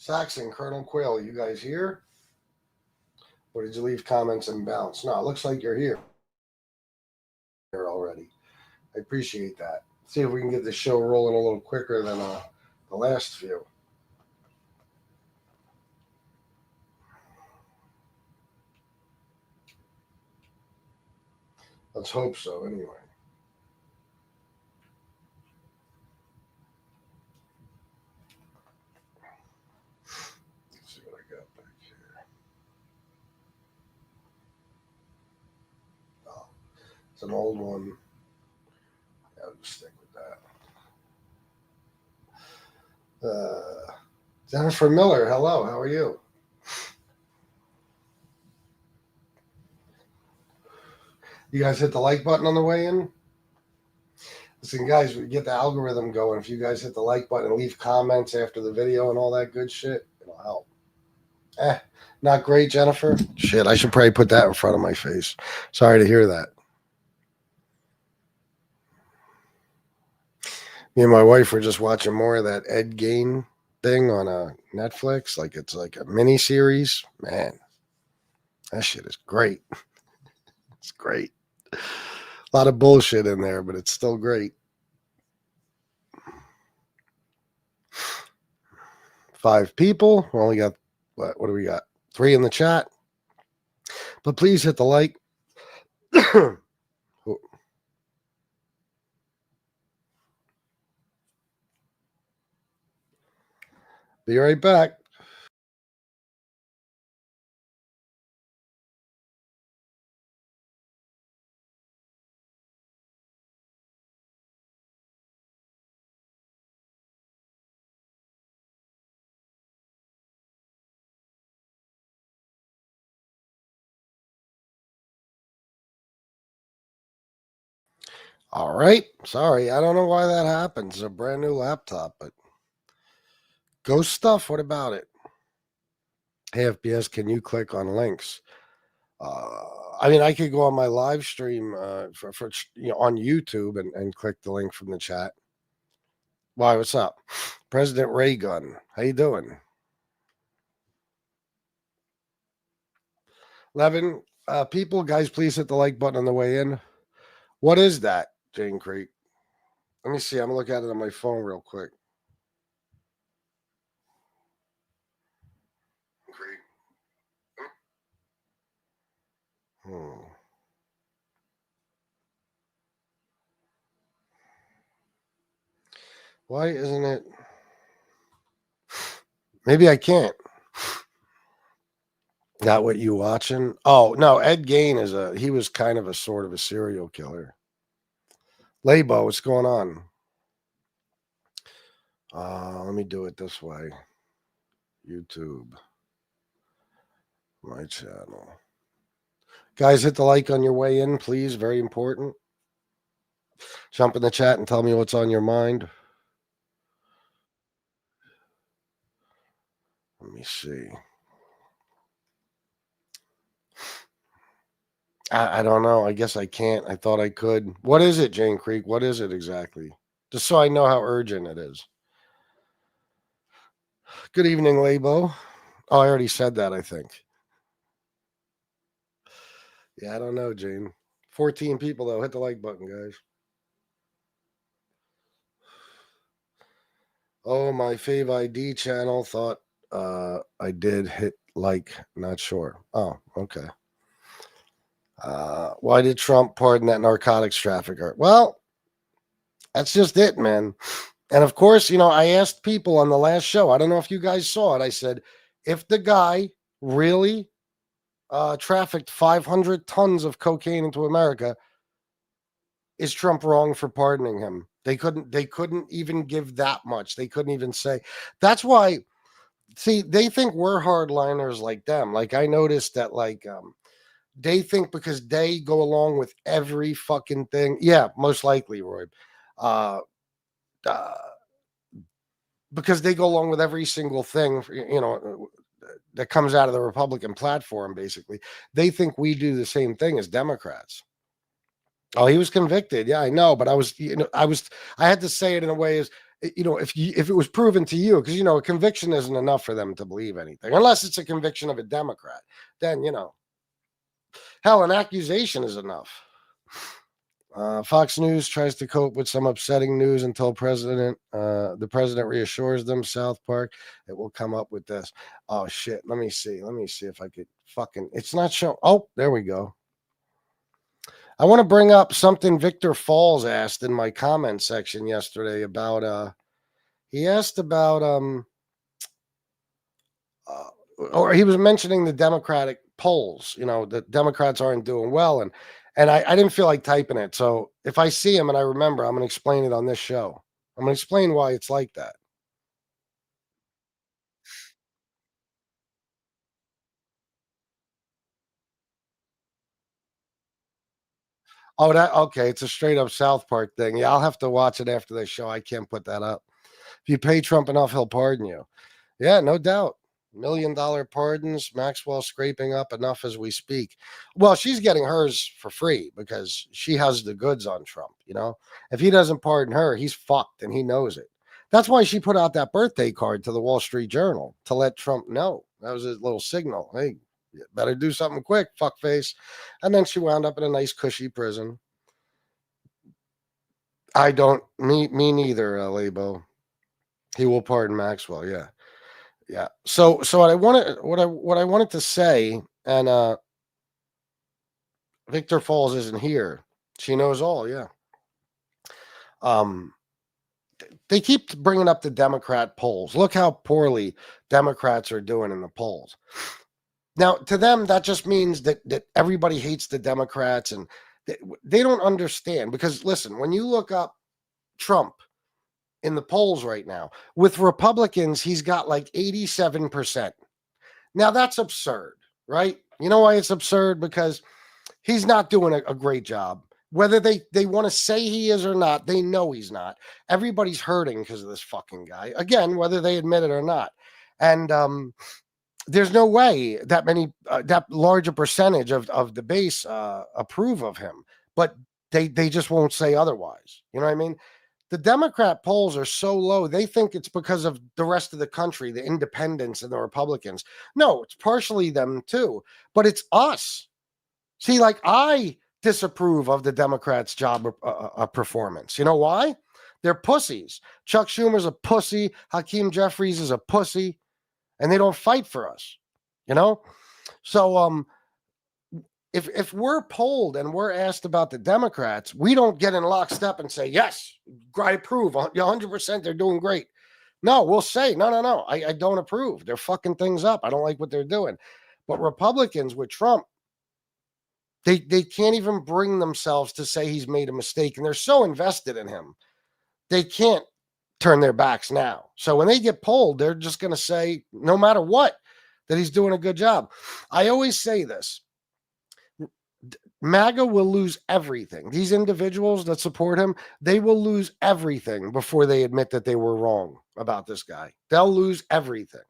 Saxon, Colonel Quayle, you guys here? Or did you leave comments and bounce? No, it looks like you're here already. I appreciate that. See if we can get the show rolling a little quicker than the last few. Let's hope so, anyway. Let's see what I got back here. Oh, it's an old one. Yeah, I'll just stick with that. Jennifer Miller, hello. How are you? You guys hit the like button on the way in? Listen, guys, we get the algorithm going. If you guys hit the like button and leave comments after the video and all that good shit, it'll help. Not great, Jennifer? Shit, I should probably put that in front of my face. Sorry to hear that. Me and my wife were just watching more of that Ed Gein thing on Netflix. Like it's like a mini series. Man, that shit is great. It's great. A lot of bullshit in there, but it's still great. 5 people. We only got, what do we got? 3 in the chat. But please hit the like. Be right back. All right. Sorry. I don't know why that happens. It's a brand new laptop, but ghost stuff. What about it? Hey, FBS, can you click on links? I mean, I could go on my live stream for on YouTube and click the link from the chat. Why? What's up, President Raygun? How you doing? 11 people, guys. Please hit the like button on the way in. What is that, Jane Creek? Let me see. I'm gonna look at it on my phone real quick. Why isn't it? Maybe I can't. Not what you watching? Oh no, Ed Gein he was kind of a sort of a serial killer. Labo, what's going on? Let me do it this way. YouTube, my channel. Guys, hit the like on your way in, please. Very important. Jump in the chat and tell me what's on your mind. Let me see. I don't know. I guess I can't. I thought I could. What is it, Jane Creek? What is it exactly? Just so I know how urgent it is. Good evening, Labo. Oh, I already said that, I think. Yeah, I don't know, Jane. 14 people, though. Hit the like button, guys. Oh, my Fave ID channel thought I did hit like. Not sure. Oh, okay. Why did Trump pardon that narcotics trafficker? Well, that's just it, man. And of course, I asked people on the last show, I don't know if you guys saw it. I said, if the guy really trafficked 500 tons of cocaine into America, is Trump wrong for pardoning him? They couldn't even give that much. They couldn't even say. That's why, see, they think we're hardliners like them. Like I noticed that they think because they go along with every fucking thing. Yeah, most likely, Roy. Because they go along with every single thing, that comes out of the Republican platform, basically. They think we do the same thing as Democrats. Oh, he was convicted. Yeah, I know. But I had to say it in a way as if it was proven to you, because a conviction isn't enough for them to believe anything, unless it's a conviction of a Democrat. Then hell, an accusation is enough. Fox News tries to cope with some upsetting news until the president reassures them. South Park, it will come up with this. Oh shit! Let me see if I could It's not show. Oh, there we go. I want to bring up something Victor Falls asked in my comment section yesterday about. He asked about or he was mentioning the Democratic polls. The Democrats aren't doing well, and I didn't feel like typing it. So if I see him and I remember, I'm going to explain it on this show. I'm going to explain why it's like that. Oh, that okay. It's a straight up South Park thing. Yeah, I'll have to watch it after the show. I can't put that up. If you pay Trump enough, he'll pardon you. Yeah, no doubt. $1 million pardons, Maxwell scraping up enough as we speak. Well, she's getting hers for free because she has the goods on Trump. If he doesn't pardon her, he's fucked and he knows it. That's why she put out that birthday card to the Wall Street Journal to let Trump know. That was his little signal. Hey, you better do something quick, fuckface. And then she wound up in a nice, cushy prison. I don't, me neither, Labo. He will pardon Maxwell. Yeah. Yeah. So what I wanted to say, and Victor Falls isn't here. She knows all. Yeah. Um, they keep bringing up the Democrat polls. Look how poorly Democrats are doing in the polls. Now, to them, that just means that everybody hates the Democrats, and they don't understand. Because listen, when you look up Trump in the polls right now, with Republicans, he's got like 87%. Now that's absurd, right? You know why it's absurd? Because he's not doing a great job. Whether they want to say he is or not, they know he's not. Everybody's hurting because of this fucking guy. Again, whether they admit it or not. And there's no way that large a percentage of the base approve of him. But they just won't say otherwise. You know what I mean? The Democrat polls are so low, they think it's because of the rest of the country, the independents and the Republicans. No, it's partially them too, but it's us. See, like I disapprove of the Democrats' job performance. You know why? They're pussies. Chuck Schumer's a pussy. Hakeem Jeffries is a pussy, and they don't fight for us. So if we're polled and we're asked about the Democrats, we don't get in lockstep and say, yes, I approve 100%. They're doing great. No, we'll say, no. I don't approve. They're fucking things up. I don't like what they're doing. But Republicans with Trump, they can't even bring themselves to say he's made a mistake. And they're so invested in him, they can't turn their backs now. So when they get polled, they're just going to say, no matter what, that he's doing a good job. I always say this. MAGA will lose everything. These individuals that support him, they will lose everything before they admit that they were wrong about this guy. They'll lose everything.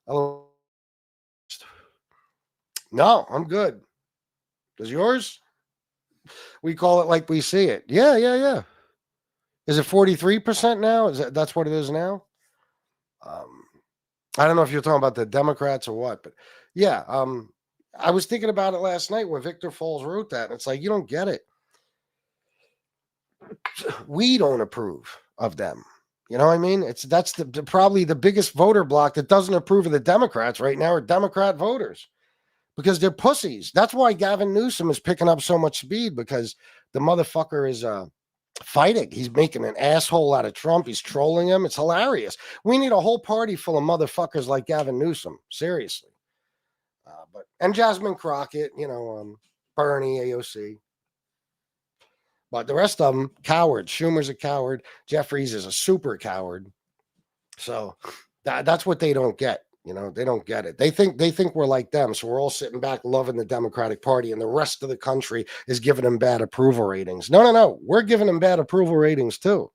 No, I'm good. Is yours? We call it like we see it. Yeah. Is it 43% now? That's what it is now? I don't know if you're talking about the Democrats or what, but yeah. I was thinking about it last night when Victor Falls wrote that. And it's like, you don't get it. We don't approve of them. You know what I mean? That's probably the biggest voter block that doesn't approve of the Democrats right now are Democrat voters because they're pussies. That's why Gavin Newsom is picking up so much speed because the motherfucker is fighting. He's making an asshole out of Trump. He's trolling him. It's hilarious. We need a whole party full of motherfuckers like Gavin Newsom. Seriously. And Jasmine Crockett, Bernie, AOC. But the rest of them, cowards. Schumer's a coward. Jeffries is a super coward. So that's what they don't get. They don't get it. They think we're like them. So we're all sitting back loving the Democratic Party, and the rest of the country is giving them bad approval ratings. No. We're giving them bad approval ratings too.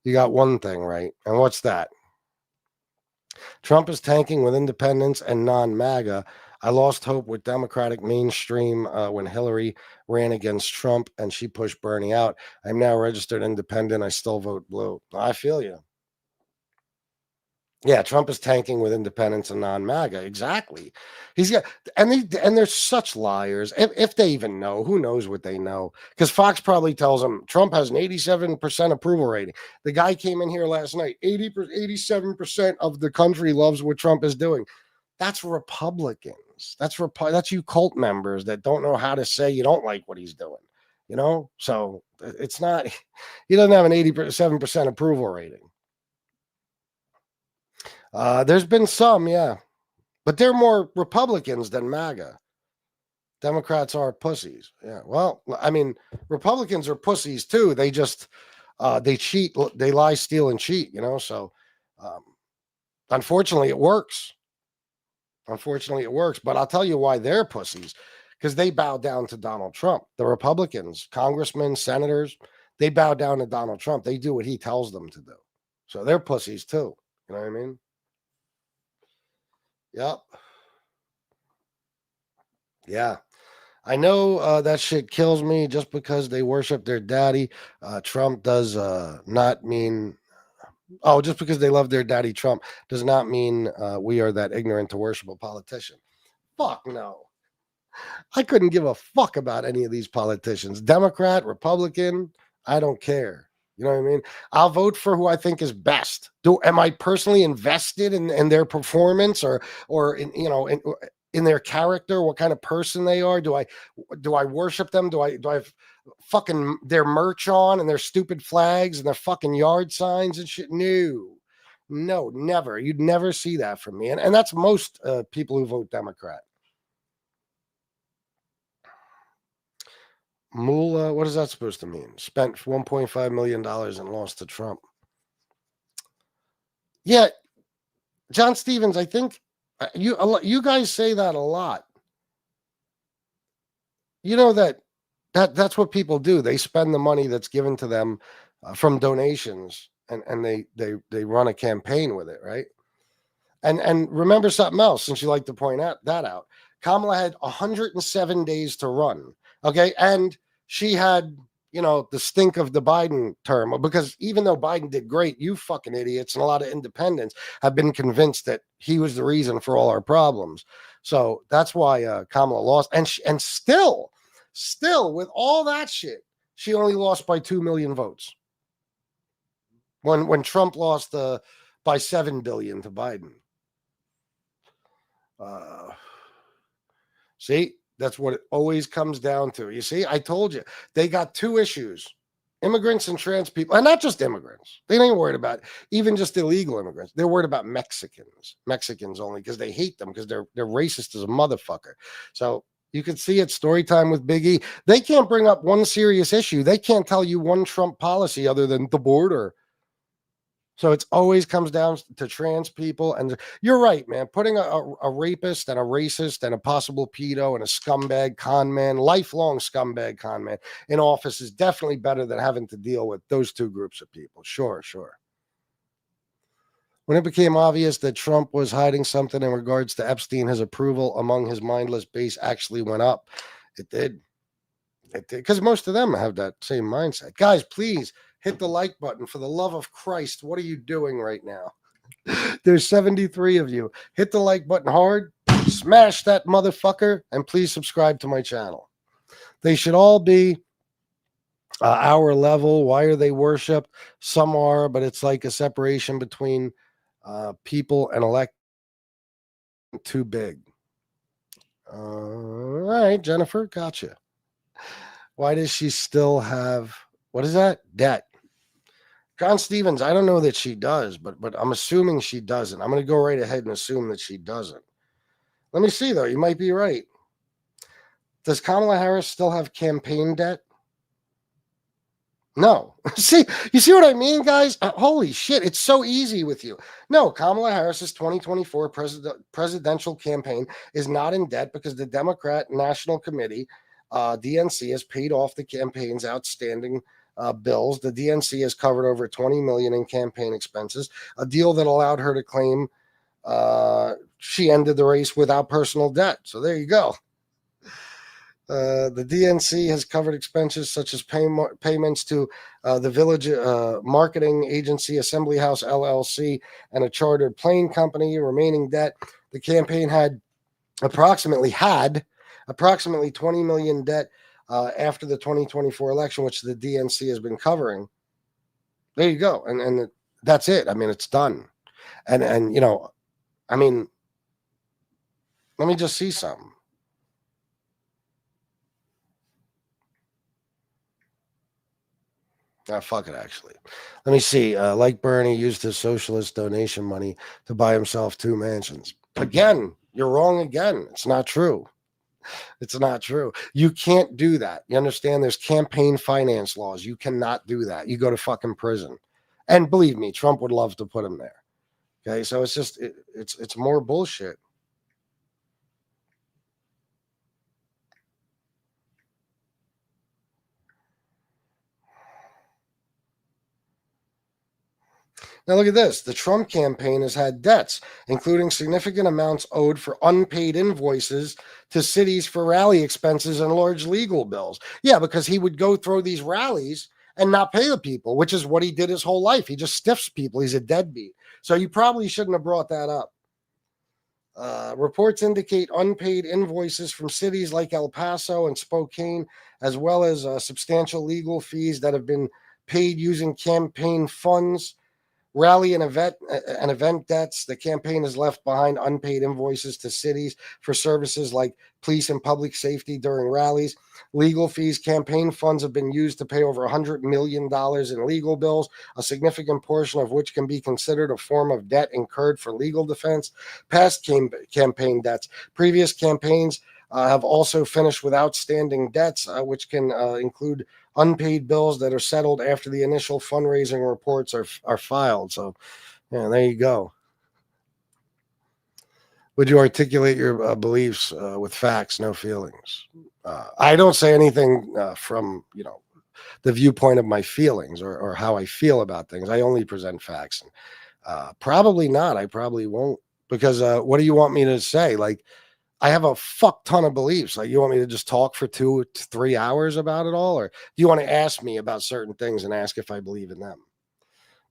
You got one thing right. And what's that? Trump is tanking with independents and non-MAGA. I lost hope with Democratic mainstream when Hillary ran against Trump and she pushed Bernie out. I'm now registered independent. I still vote blue. I feel you. Yeah, Trump is tanking with independents and non-MAGA. Exactly. He's got, and they're such liars. If they even know, who knows what they know? Because Fox probably tells them Trump has an 87% approval rating. The guy came in here last night. 87% of the country loves what Trump is doing. That's Republicans. That's you cult members that don't know how to say you don't like what he's doing. So it's not. He doesn't have an 87% approval rating. There's been some, yeah, but they're more Republicans than MAGA. Democrats are pussies. Yeah, well, I mean, Republicans are pussies too. They just they cheat, they lie, steal, and cheat. So um, unfortunately, it works. Unfortunately, it works. But I'll tell you why they're pussies, because they bow down to Donald Trump. The Republicans, congressmen, senators, they bow down to Donald Trump. They do what he tells them to do. So they're pussies too. You know what I mean? Yep. Yeah. I know that shit kills me just because they worship their daddy. Trump does not mean, just because they love their daddy Trump does not mean we are that ignorant to worship a politician. Fuck no. I couldn't give a fuck about any of these politicians. Democrat, Republican, I don't care. You know what I mean? I'll vote for who I think is best. Am I personally invested in their performance or in their character, what kind of person they are? Do I worship them? Do I have fucking their merch on and their stupid flags and their fucking yard signs and shit? No, never. You'd never see that from me. And that's most people who vote Democrat. Moolah, what is that supposed to mean? Spent $1.5 million and lost to Trump. Yeah, John Stevens, I think you guys say that a lot. You know that's what people do. They spend the money that's given to them from donations, and they run a campaign with it, right? And remember something else, since you like to point out. Kamala had 107 days to run. Okay. And she had, the stink of the Biden term, because even though Biden did great, you fucking idiots and a lot of independents have been convinced that he was the reason for all our problems. So that's why Kamala lost. And still with all that shit, she only lost by 2 million votes. When Trump lost by 7 billion to Biden. See, that's what it always comes down to. You see, I told you they got two issues: immigrants and trans people, and not just immigrants. They ain't worried about even just illegal immigrants. They're worried about Mexicans only, because they hate them, because they're racist as a motherfucker. So you can see it. Story time with Big E. They can't bring up one serious issue. They can't tell you one Trump policy other than the border. So it always comes down to trans people. And you're right, man. Putting a rapist and a racist and a possible pedo and a scumbag con man, lifelong scumbag con man in office is definitely better than having to deal with those two groups of people. Sure. When it became obvious that Trump was hiding something in regards to Epstein, his approval among his mindless base actually went up. It did. Because most of them have that same mindset. Guys, please hit the like button. For the love of Christ, what are you doing right now? There's 73 of you. Hit the like button hard, smash that motherfucker, and please subscribe to my channel. They should all be our level. Why are they worshipped? Some are, but it's like a separation between people and elect. Too big. All right, Jennifer, gotcha. Why does she still have, what is that? Debt. John Stevens, I don't know that she does, but I'm assuming she doesn't. I'm going to go right ahead and assume that she doesn't. Let me see, though. You might be right. Does Kamala Harris still have campaign debt? No. You see what I mean, guys? Holy shit, it's so easy with you. No, Kamala Harris's 2024 presidential campaign is not in debt because the Democrat National Committee, DNC, has paid off the campaign's outstanding bills. The DNC has covered over $20 million in campaign expenses, a deal that allowed her to claim She ended the race without personal debt. So there you go. The DNC has covered expenses such as payments to the Village Marketing Agency, Assembly House LLC, and a chartered plane company. Remaining debt, the campaign had approximately 20 million debt after the 2024 election, which the DNC has been covering. There you go, and that's it. I mean, it's done. And you know, I mean, let me just see something. Fuck it, actually. Let me see. Like Bernie used his socialist donation money to buy himself 2 mansions. Again, you're wrong again. It's not true. It's not true. You can't do that. You understand? There's campaign finance laws. You cannot do that. You go to fucking prison. And believe me, Trump would love to put him there. Okay, so it's just it's more bullshit. Now, look at this. The Trump campaign has had debts, including significant amounts owed for unpaid invoices to cities for rally expenses and large legal bills. Yeah, because he would go through these rallies and not pay the people, which is what he did his whole life. He just stiffs people. He's a deadbeat. So you probably shouldn't have brought that up. Reports indicate unpaid invoices from cities like El Paso and Spokane, as well as substantial legal fees that have been paid using campaign funds. Rally and event debts. The campaign has left behind unpaid invoices to cities for services like police and public safety during rallies. Legal fees. Campaign funds have been used to pay over $100 million in legal bills, a significant portion of which can be considered a form of debt incurred for legal defense. Past campaign debts. Previous campaigns have also finished with outstanding debts, which can include unpaid bills that are settled after the initial fundraising reports are filed. So, yeah, there you go. Would you articulate your beliefs with facts, no feelings? I don't say anything from the viewpoint of my feelings or how I feel about things. I only present facts. Probably not. I probably won't, because what do you want me to say? Like, I have a fuck ton of beliefs. Like, you want me to just talk for 2 to 3 hours about it all? Or do you want to ask me about certain things and ask if I believe in them?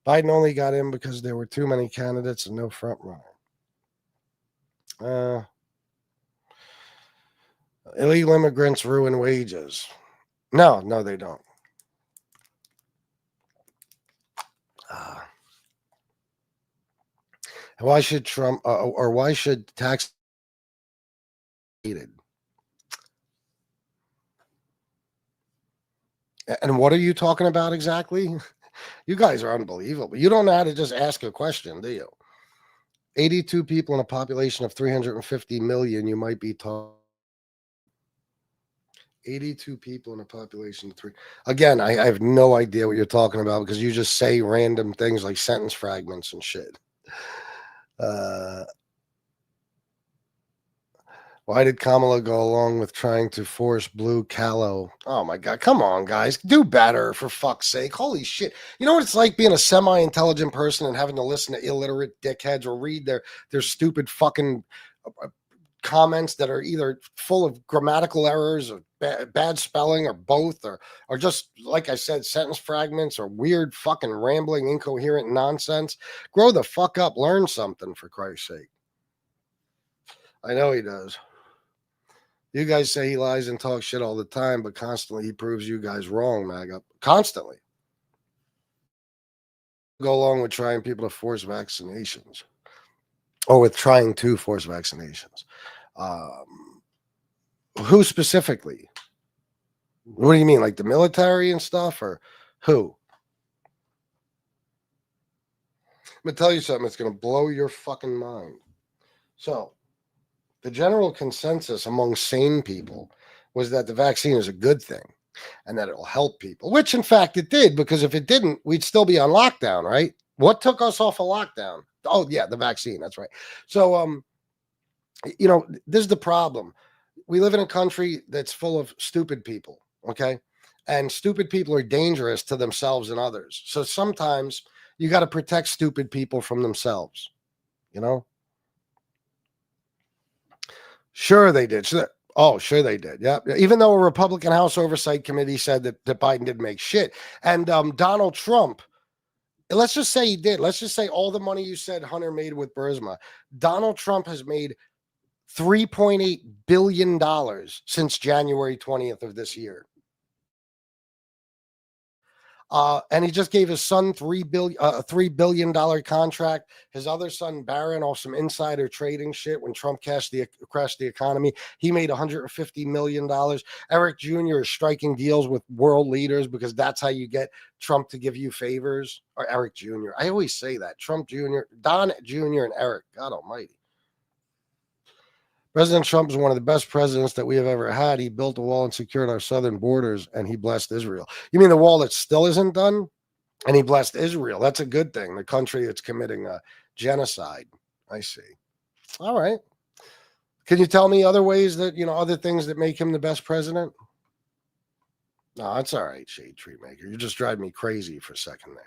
Biden only got in because there were too many candidates and no front runner. Illegal immigrants ruin wages. No, they don't. Why should Trump or why should tax hated? And what are you talking about exactly? You guys are unbelievable. You don't know how to just ask a question, do you? 82 people in a population of 350 million, you might be talking. 82 people in a population of 3. Again, I have no idea what you're talking about, because you just say random things like sentence fragments and shit. Why did Kamala go along with trying to force blue callow? Oh my God. Come on, guys. Do better, for fuck's sake. Holy shit. You know what it's like being a semi-intelligent person and having to listen to illiterate dickheads or read their stupid fucking comments that are either full of grammatical errors or bad spelling or both, or just, like I said, sentence fragments or weird fucking rambling, incoherent nonsense. Grow the fuck up. Learn something, for Christ's sake. I know he does. You guys say he lies and talks shit all the time, but constantly he proves you guys wrong, MAGA. Constantly. Go along with trying people to force vaccinations, or with trying to force vaccinations. Who specifically? What do you mean, like the military and stuff, or who? I'm going to tell you something that's going to blow your fucking mind. So, the general consensus among sane people was that the vaccine is a good thing and that it'll help people, which in fact it did, because if it didn't, we'd still be on lockdown, right? What took us off of lockdown? Oh, yeah, the vaccine. That's right. So, this is the problem. We live in a country that's full of stupid people, okay? And stupid people are dangerous to themselves and others. So sometimes you got to protect stupid people from themselves, you know? Sure, they did. Sure. Oh, sure they did. Yeah. Even though a Republican House Oversight Committee said that Biden didn't make shit. And Donald Trump, let's just say he did. Let's just say all the money you said Hunter made with Burisma. Donald Trump has made $3.8 billion since January 20th of this year. And he just gave his son $3 billion contract. His other son Barron off some insider trading shit when Trump crashed the economy. He made $150 million. Eric Jr. is striking deals with world leaders because that's how you get Trump to give you favors. Or Eric Jr. I always say that Trump Jr., Don Jr. and Eric. God Almighty. President Trump is one of the best presidents that we have ever had. He built a wall and secured our southern borders, and he blessed Israel. You mean the wall that still isn't done? And he blessed Israel. That's a good thing. The country that's committing a genocide. I see. All right. Can you tell me other ways that, other things that make him the best president? No, that's all right, Shade Tree Maker. You just drive me crazy for a second there.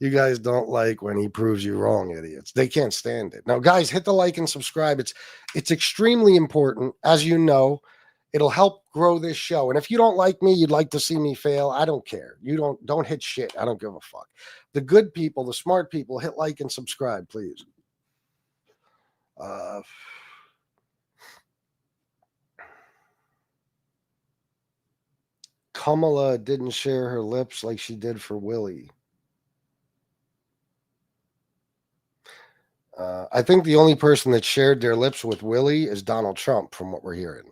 You guys don't like when he proves you wrong, idiots. They can't stand it. Now, guys, hit the like and subscribe. It's extremely important. As you know, it'll help grow this show. And if you don't like me, you'd like to see me fail, I don't care. You don't hit shit. I don't give a fuck. The good people, the smart people, hit like and subscribe, please. Kamala didn't share her lips like she did for Willie. I think the only person that shared their lips with Willie is Donald Trump, from what we're hearing.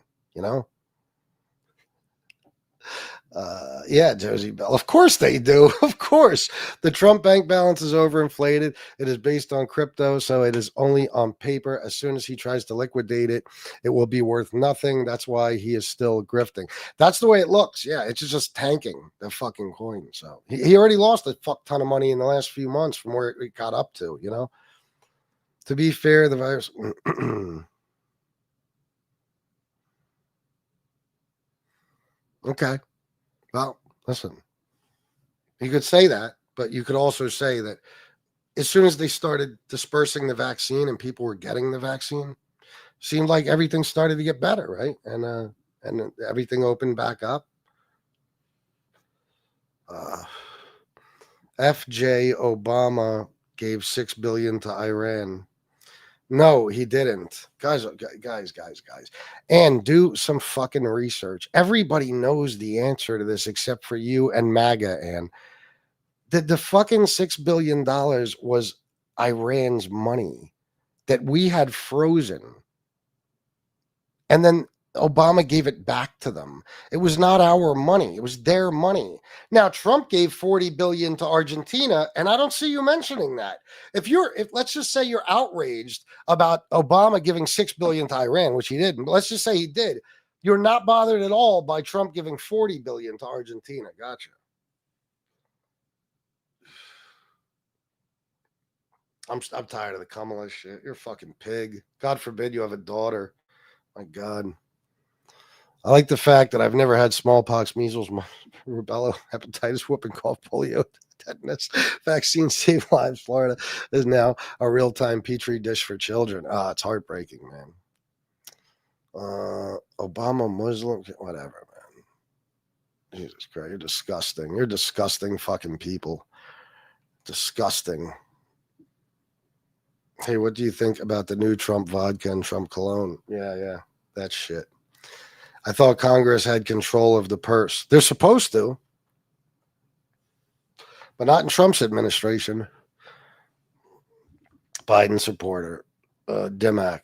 Yeah, Josie Bell. Of course they do. Of course. The Trump bank balance is overinflated. It is based on crypto, so it is only on paper. As soon as he tries to liquidate it, it will be worth nothing. That's why he is still grifting. That's the way it looks. Yeah, it's just tanking the fucking coin. So he already lost a fuck ton of money in the last few months from where it got up to, To be fair, the virus. Okay. Well, listen, you could say that, but you could also say that as soon as they started dispersing the vaccine and people were getting the vaccine, seemed like everything started to get better, right? And everything opened back up. FJ Obama gave $6 billion to Iran. No, he didn't. Guys. And do some fucking research. Everybody knows the answer to this except for you and MAGA, and the fucking $6 billion was Iran's money that we had frozen. And then Obama gave it back to them. It was not our money. It was their money. Now, Trump gave $40 billion to Argentina, and I don't see you mentioning that. If let's just say you're outraged about Obama giving $6 billion to Iran, which he didn't, but let's just say he did. You're not bothered at all by Trump giving $40 billion to Argentina. Gotcha. I'm tired of the Kamala shit. You're a fucking pig. God forbid you have a daughter. My God. I like the fact that I've never had smallpox, measles, rubella, hepatitis, whooping cough, polio, tetanus. Vaccine saved lives. Florida is now a real-time petri dish for children. It's heartbreaking, man. Obama, Muslim, whatever, man. Jesus Christ, you're disgusting. You're disgusting fucking people. Disgusting. Hey, what do you think about the new Trump vodka and Trump cologne? Yeah, that shit. I thought Congress had control of the purse. They're supposed to, but not in Trump's administration. Biden supporter, Dimac.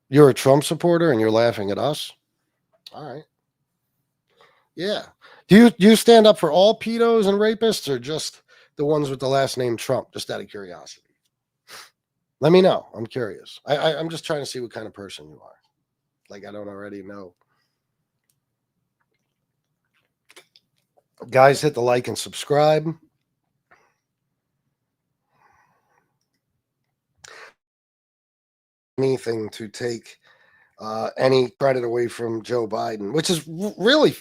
You're a Trump supporter and you're laughing at us? All right. Yeah. Do you stand up for all pedos and rapists or just the ones with the last name Trump? Just out of curiosity. Let me know. I'm curious. I'm just trying to see what kind of person you are. Like I don't already know. Guys, hit the like and subscribe. Anything to take any credit away from Joe Biden, which is really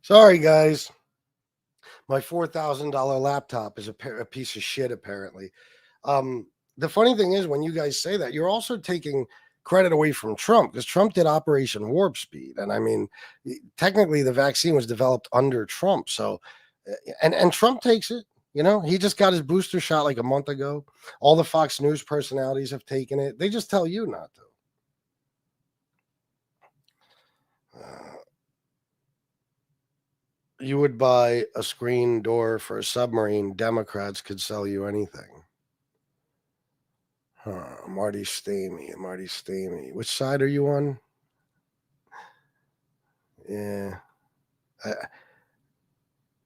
Sorry, guys. My $4,000 laptop is a piece of shit, apparently. The funny thing is, when you guys say that, you're also taking credit away from Trump because Trump did Operation Warp Speed. And I mean, technically, the vaccine was developed under Trump. So, and Trump takes it. You know, he just got his booster shot like a month ago. All the Fox News personalities have taken it. They just tell you not to. You would buy a screen door for a submarine. Democrats could sell you anything. Marty Stamey. Which side are you on? Yeah.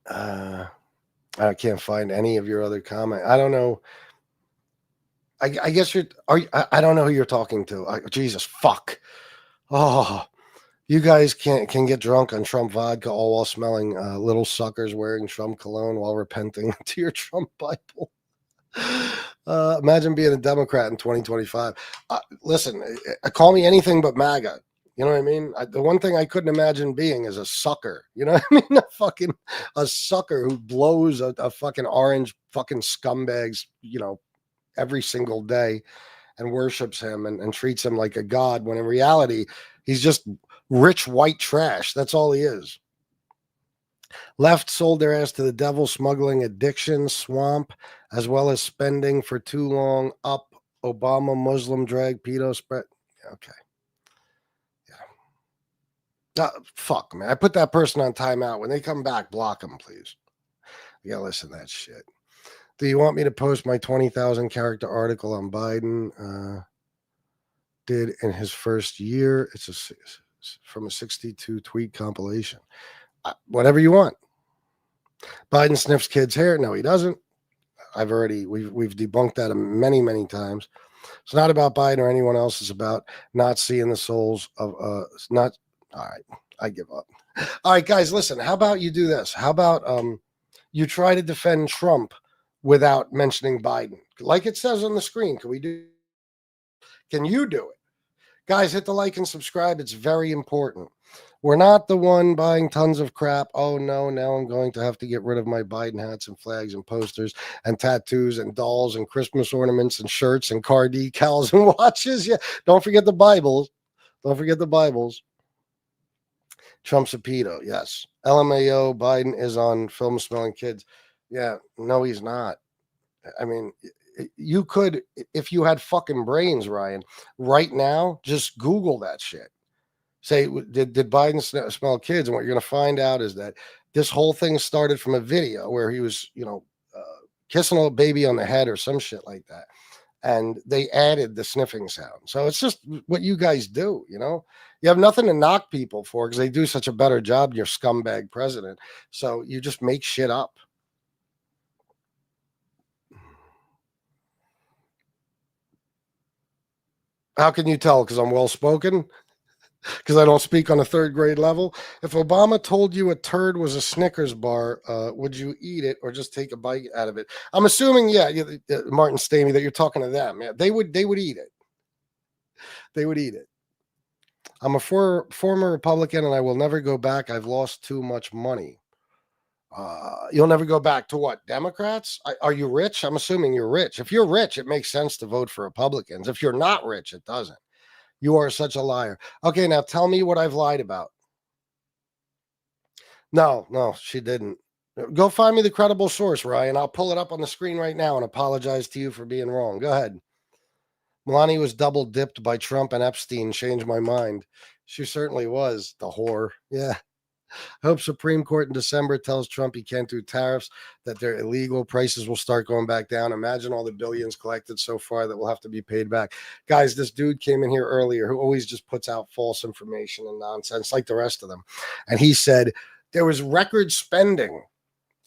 I can't find any of your other comment. I don't know. I guess I don't know who you're talking to. Jesus, fuck. Oh, you guys can get drunk on Trump vodka all while smelling little suckers wearing Trump cologne while repenting to your Trump Bible. Imagine being a Democrat in 2025. Listen, call me anything but MAGA. You know what I mean? The one thing I couldn't imagine being is a sucker. You know what I mean? A sucker who blows a fucking orange fucking scumbags, every single day and worships him and treats him like a god when in reality, he's just rich white trash. That's all he is. Left sold their ass to the devil, smuggling addiction, swamp, as well as spending for too long. Up, Obama, Muslim drag, pedo spread. Okay. Yeah. Fuck, man. I put that person on timeout. When they come back, block them, please. You gotta listen to that shit. Do you want me to post my 20,000 character article on Biden? Did in his first year. It's from a 62 tweet compilation. Whatever you want. Biden sniffs kids' hair. No, he doesn't. We've debunked that many times. It's not about Biden or anyone else. It's about not seeing the souls of not. All right, I give up. All right, guys, listen. How about you do this? How about you try to defend Trump without mentioning Biden, like it says on the screen? Can you do it? Guys, hit the like and subscribe. It's very important. We're not the one buying tons of crap. Oh, no, now I'm going to have to get rid of my Biden hats and flags and posters and tattoos and dolls and Christmas ornaments and shirts and car decals and watches. Yeah, don't forget the Bibles. Trump's a pedo, yes. LMAO, Biden is on film smelling kids. Yeah, no, he's not. I mean, you could, if you had fucking brains, Ryan, right now, just Google that shit. Say, did Biden smell kids? And what you're going to find out is that this whole thing started from a video where he was, kissing a baby on the head or some shit like that. And they added the sniffing sound. So it's just what you guys do, You have nothing to knock people for because they do such a better job than your scumbag president. So you just make shit up. How can you tell? Because I'm well spoken? Because I don't speak on a third grade level. If Obama told you a turd was a Snickers bar, would you eat it or just take a bite out of it? I'm assuming, Martin Stamey, that you're talking to them. Yeah, they would eat it. They would eat it. I'm a former Republican, and I will never go back. I've lost too much money. You'll never go back to what? Democrats? Are you rich? I'm assuming you're rich. If you're rich, it makes sense to vote for Republicans. If you're not rich, it doesn't. You are such a liar. Okay, now tell me what I've lied about. No, she didn't. Go find me the credible source, Ryan. I'll pull it up on the screen right now and apologize to you for being wrong. Go ahead. Melania was double dipped by Trump and Epstein. Changed my mind. She certainly was, the whore. Yeah. Hope Supreme Court in December tells Trump he can't do tariffs, that they're illegal. Prices will start going back down. Imagine all the billions collected so far that will have to be paid back. Guys, this dude came in here earlier who always just puts out false information and nonsense like the rest of them. And he said there was record spending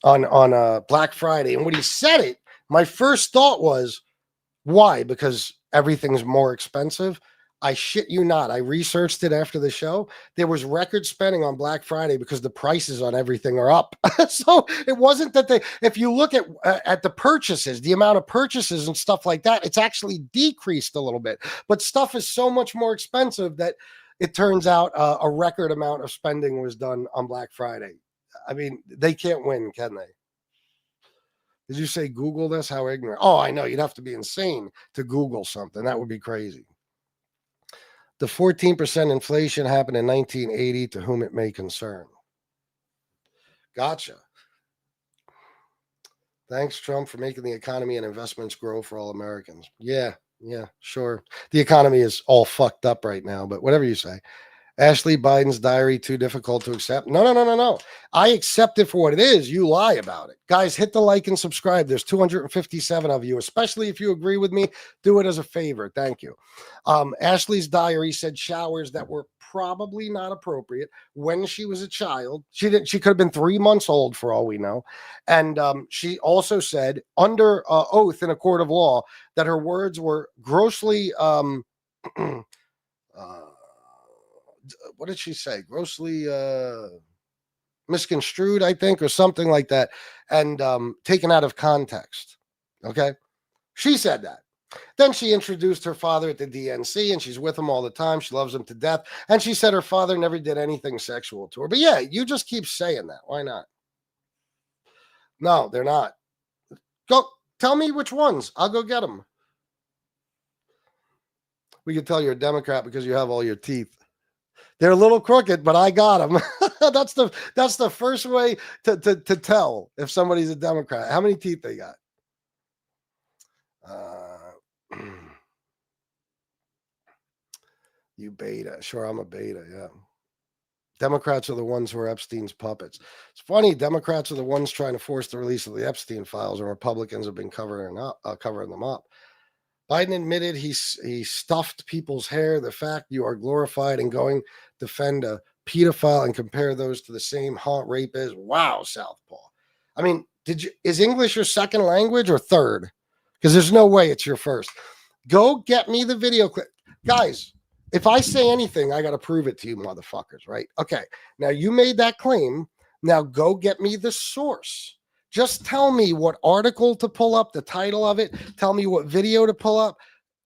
on Black Friday. And when he said it, my first thought was, why? Because everything's more expensive. I shit you not. I researched it after the show. There was record spending on Black Friday because the prices on everything are up. So it wasn't that if you look at the purchases, the amount of purchases and stuff like that, it's actually decreased a little bit. But stuff is so much more expensive that it turns out a record amount of spending was done on Black Friday. I mean, they can't win, can they? Did you say Google this? How ignorant? Oh, I know. You'd have to be insane to Google something. That would be crazy. The 14% inflation happened in 1980, to whom it may concern. Gotcha. Thanks, Trump, for making the economy and investments grow for all Americans. Yeah, sure. The economy is all fucked up right now, but whatever you say. Ashley Biden's diary too difficult to accept? No. I accept it for what it is. You lie about it. Guys, hit the like and subscribe. There's 257 of you, especially if you agree with me. Do it as a favor. Thank you. Ashley's diary said showers that were probably not appropriate when she was a child. She could have been 3 months old for all we know. And she also said under oath in a court of law that her words were grossly what did she say? Grossly misconstrued, I think, or something like that, and taken out of context. Okay. She said that. Then she introduced her father at the DNC, and she's with him all the time. She loves him to death. And she said her father never did anything sexual to her. But yeah, you just keep saying that. Why not? No, they're not. Go tell me which ones. I'll go get them. We can tell you're a Democrat because you have all your teeth. They're a little crooked, but I got them. That's the first way to tell if somebody's a Democrat. How many teeth they got? You beta. Sure, I'm a beta, yeah. Democrats are the ones who are Epstein's puppets. It's funny, Democrats are the ones trying to force the release of the Epstein files, and Republicans have been covering them up. Biden admitted he stuffed people's hair. The fact you are glorified and going defend a pedophile and compare those to the same haunt rape is wow, Southpaw. I mean, is English your second language or third? Because there's no way it's your first. Go get me the video clip. Guys, if I say anything, I got to prove it to you motherfuckers, right? Okay. Now you made that claim. Now go get me the source. Just tell me what article to pull up, the title of it. Tell me what video to pull up,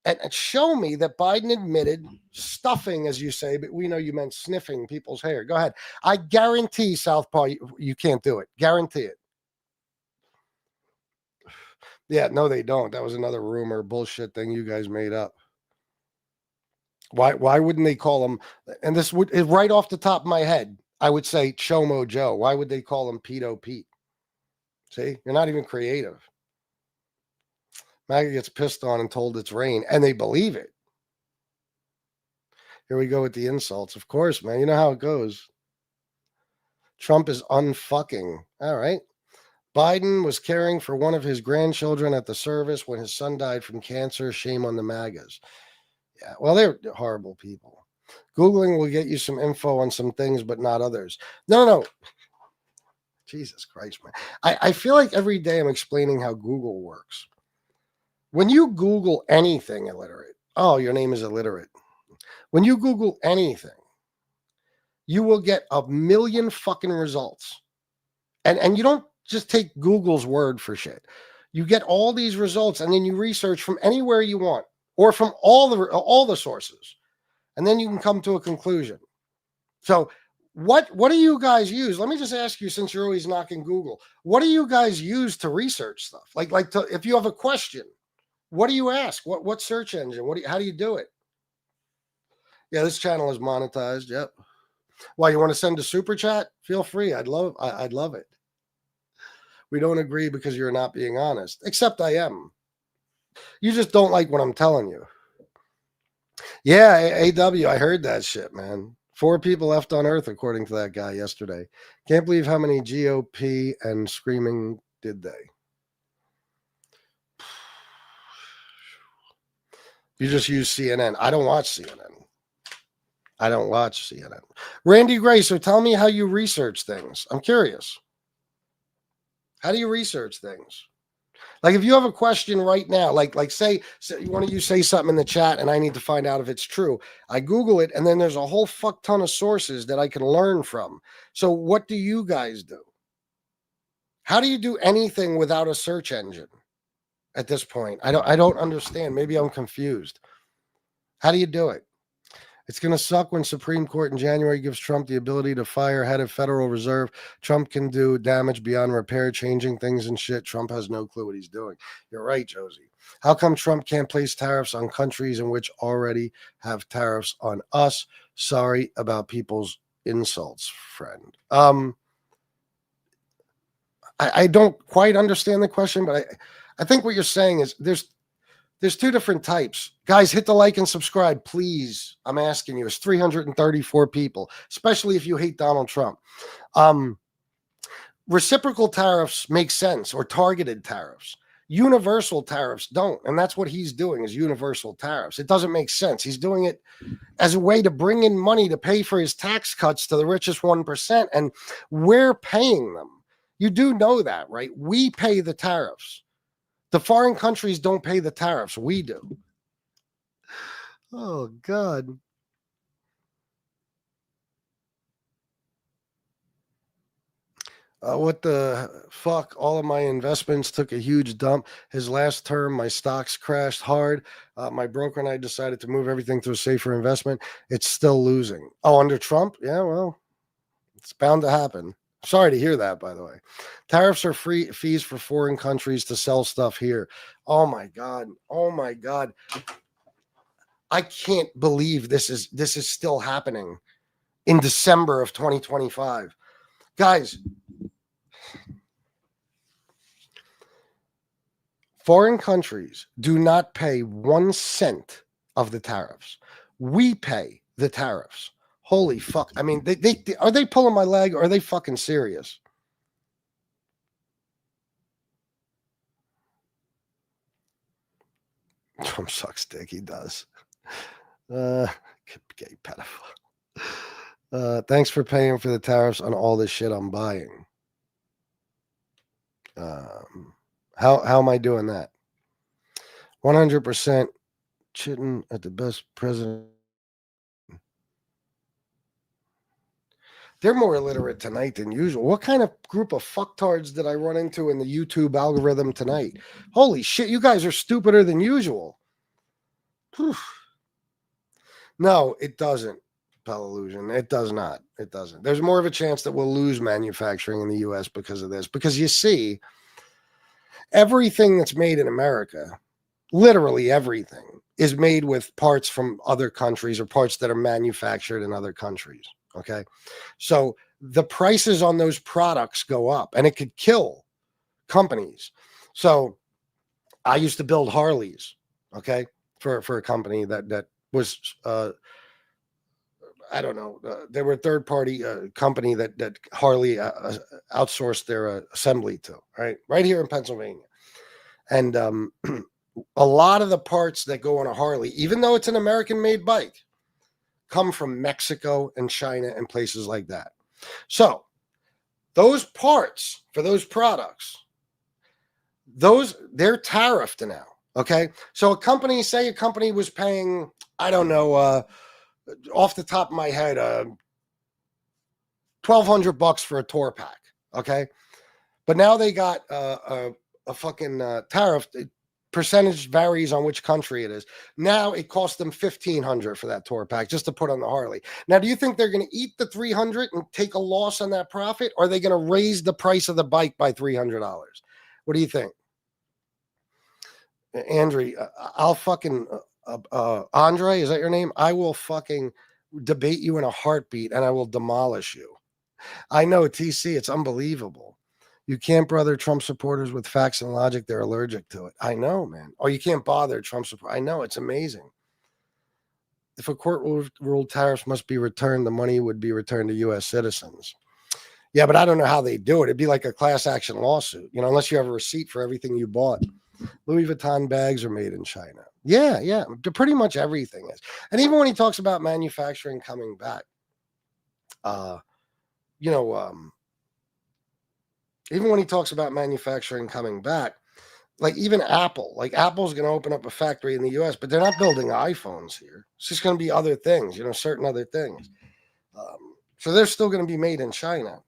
and show me that Biden admitted stuffing, as you say, but we know you meant sniffing people's hair. Go ahead. I guarantee, Southpaw, you can't do it. Guarantee it. Yeah, no, they don't. That was another rumor, bullshit thing you guys made up. Why wouldn't they call him? And this would right off the top of my head, I would say Chomo Joe. Why would they call him Pedo Pete? See, you're not even creative. MAGA gets pissed on and told it's rain, and they believe it. Here we go with the insults. Of course, man. You know how it goes. Trump is unfucking. All right. Biden was caring for one of his grandchildren at the service when his son died from cancer. Shame on the MAGAs. Yeah, well, they're horrible people. Googling will get you some info on some things, but not others. No. Jesus Christ, man. I feel like every day I'm explaining how Google works. When you Google anything illiterate, oh, your name is illiterate. When you Google anything, you will get a million fucking results. And you don't just take Google's word for shit. You get all these results, and then you research from anywhere you want or from all the sources. And then you can come to a conclusion. So what do you guys use? Let me just ask you, since you're always knocking Google, what do you guys use to research stuff? If you have a question, what do you ask? What search engine? How do you do it? Yeah, this channel is monetized. Yep. Why, you want to send a super chat? Feel free. I'd love it. We don't agree because you're not being honest, except I am. You just don't like what I'm telling you. Yeah, AW, I heard that shit, man. 4 people left on Earth, according to that guy yesterday. Can't believe how many GOP and screaming did they. You just use CNN. I don't watch CNN. Randy Gray, so tell me how you research things. I'm curious. How do you research things? Like if you have a question right now, like say you want to say something in the chat and I need to find out if it's true. I Google it and then there's a whole fuck ton of sources that I can learn from. So what do you guys do? How do you do anything without a search engine at this point? I don't understand. Maybe I'm confused. How do you do it? It's going to suck when Supreme Court in January gives Trump the ability to fire head of Federal Reserve. Trump can do damage beyond repair, changing things and shit. Trump has no clue what he's doing. You're right, Josie. How come Trump can't place tariffs on countries in which already have tariffs on us? Sorry about people's insults, friend. I don't quite understand the question, but I think what you're saying is there's two different types. Guys, hit the like and subscribe, please. I'm asking you. It's 334 people, especially if you hate Donald Trump. Reciprocal tariffs make sense, or targeted tariffs. Universal tariffs don't, and that's what he's doing, is universal tariffs. It doesn't make sense. He's doing it as a way to bring in money to pay for his tax cuts to the richest 1%, and we're paying them. You do know that, right? We pay the tariffs. The foreign countries don't pay the tariffs. We do. Oh, God. What the fuck? All of my investments took a huge dump. His last term, my stocks crashed hard. My broker and I decided to move everything to a safer investment. It's still losing. Oh, under Trump? Yeah, well, it's bound to happen. Sorry to hear that, by the way. Tariffs are free fees for foreign countries to sell stuff here. Oh my God. Oh my God. I can't believe this is still happening in December of 2025. Guys, foreign countries do not pay 1 cent of the tariffs. We pay the tariffs. Holy fuck. I mean, they are they pulling my leg, or are they fucking serious? Trump sucks dick. He does. Gay pedophile. Thanks for paying for the tariffs on all this shit I'm buying. How am I doing that? 100% chitting at the best president. They're more illiterate tonight than usual. What kind of group of fucktards did I run into in the YouTube algorithm tonight? Holy shit, you guys are stupider than usual. Whew. No, it doesn't, Pelillusion. It does not. It doesn't. There's more of a chance that we'll lose manufacturing in the U.S. because of this. Because you see, everything that's made in America, literally everything, is made with parts from other countries or parts that are manufactured in other countries. Okay. So the prices on those products go up, and it could kill companies. So I used to build Harleys, okay, for a company that was, I don't know, they were a third party company that Harley outsourced their assembly to, right here in Pennsylvania. And a lot of the parts that go on a Harley, even though it's an American made bike, come from Mexico and China and places like that. So those parts for those products, they're tariffed now. Okay. So a company was paying, I don't know, off the top of my head, $1,200 for a tour pack. Okay. But now they got a fucking tariff. Percentage varies on which country it is. Now it costs them $1,500 for that tour pack just to put on the Harley. Now, do you think they're going to eat the $300 and take a loss on that profit, or are they going to raise the price of the bike by $300? What do you think, Andre? I'll fucking Andre, is that your name? I will fucking debate you in a heartbeat, and I will demolish you. I know, TC, it's unbelievable. You can't brother Trump supporters with facts and logic. They're allergic to it. I know, man. Or you can't bother Trump supporters. I know, it's amazing. If a court ruled tariffs must be returned, the money would be returned to U.S. citizens. Yeah, but I don't know how they do it. It'd be like a class action lawsuit, unless you have a receipt for everything you bought. Louis Vuitton bags are made in China. Yeah. Pretty much everything is. And even when he talks about manufacturing coming back, even when he talks about manufacturing coming back, like even Apple, Apple's going to open up a factory in the U.S., but they're not building iPhones here. It's just going to be other things, certain other things. So they're still going to be made in China.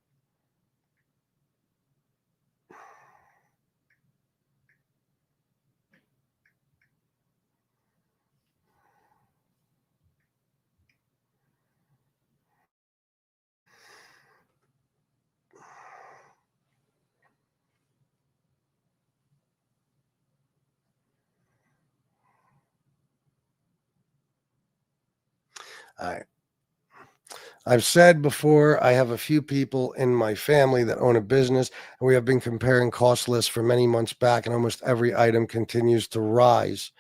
I've said before, I have a few people in my family that own a business, and we have been comparing cost lists for many months back, and almost every item continues to rise.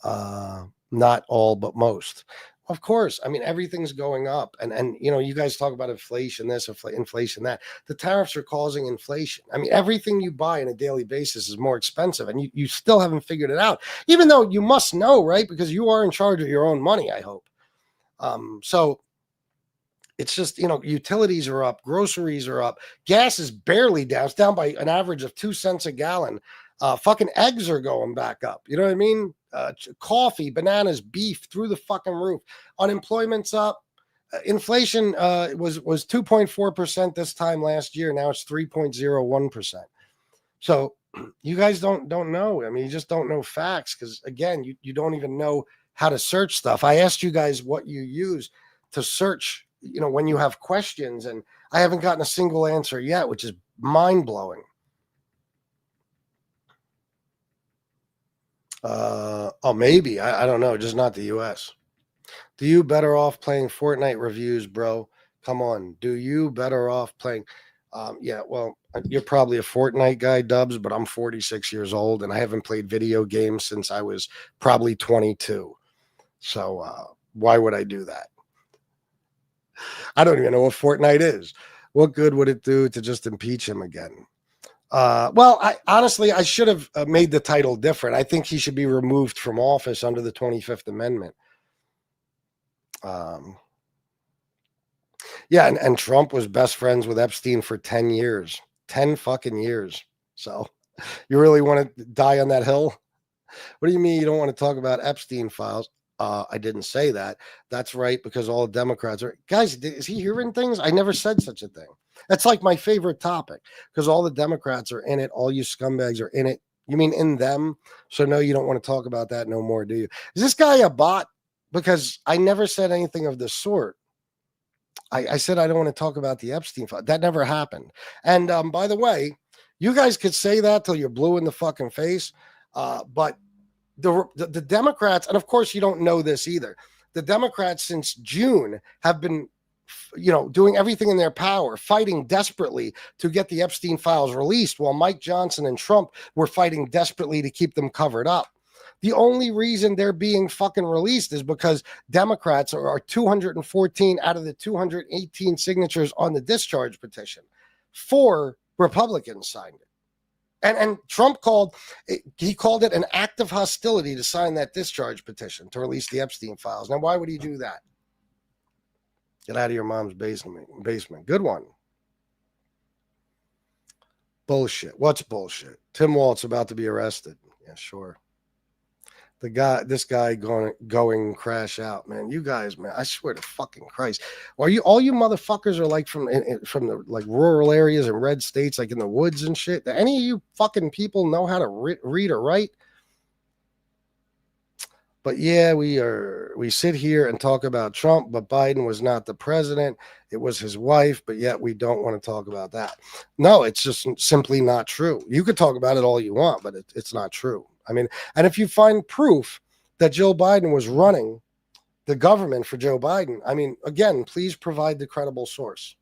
Not all, but most. Of course, I mean everything's going up, and you know, you guys talk about inflation, this, inflation, that. The tariffs are causing inflation. I mean, everything you buy on a daily basis is more expensive, and you still haven't figured it out, even though you must know, right? Because you are in charge of your own money, I hope. So it's just, you know, utilities are up, groceries are up, gas is barely down. It's down by an average of 2 cents a gallon. Fucking eggs are going back up. You know what I mean? Coffee, bananas, beef through the fucking roof. Unemployment's up. Inflation was 2.4% this time last year. Now it's 3.01%. So you guys don't know. I mean, you just don't know facts because again, you don't even know how to search stuff. I asked you guys what you use to search, you know, when you have questions, and I haven't gotten a single answer yet, which is mind-blowing. Oh, maybe. I don't know. Just not the US. Do you better off playing Fortnite reviews, bro? Come on. Do you better off playing? Yeah, well, you're probably a Fortnite guy, Dubs, but I'm 46 years old, and I haven't played video games since I was probably 22. So why would I do that? I don't even know what Fortnite is. What good would it do to just impeach him again? Well, I honestly, I should have made the title different. I think he should be removed from office under the 25th Amendment. Yeah, and Trump was best friends with Epstein for 10 years. 10 fucking years. So you really want to die on that hill? What do you mean you don't want to talk about Epstein files? I didn't say that. That's right, because all the Democrats are guys. Is he hearing things? I never said such a thing. That's like my favorite topic because all the Democrats are in it. All you scumbags are in it. You mean in them? So no, you don't want to talk about that no more, do you? Is this guy a bot? Because I never said anything of the sort. I said I don't want to talk about the Epstein file. That never happened. And by the way, you guys could say that till you're blue in the fucking face, but the Democrats, and of course you don't know this either, the Democrats since June have been, you know, doing everything in their power, fighting desperately to get the Epstein files released, while Mike Johnson and Trump were fighting desperately to keep them covered up. The only reason they're being fucking released is because Democrats are 214 out of the 218 signatures on the discharge petition. 4 Republicans signed it. And Trump called it an act of hostility to sign that discharge petition to release the Epstein files. Now, why would he do that? Get out of your mom's basement. Good one. Bullshit. What's bullshit? Tim Walt's about to be arrested. Yeah, sure. This guy going crash out, man. You guys, man, I swear to fucking Christ. All you motherfuckers are like from the like rural areas and red states, like in the woods and shit. Do any of you fucking people know how to read or write? But yeah, we sit here and talk about Trump, but Biden was not the president. It was his wife, but yet we don't want to talk about that. No, it's just simply not true. You could talk about it all you want, but it's not true. I mean, and if you find proof that Joe Biden was running the government for Joe Biden, I mean, again, please provide the credible source.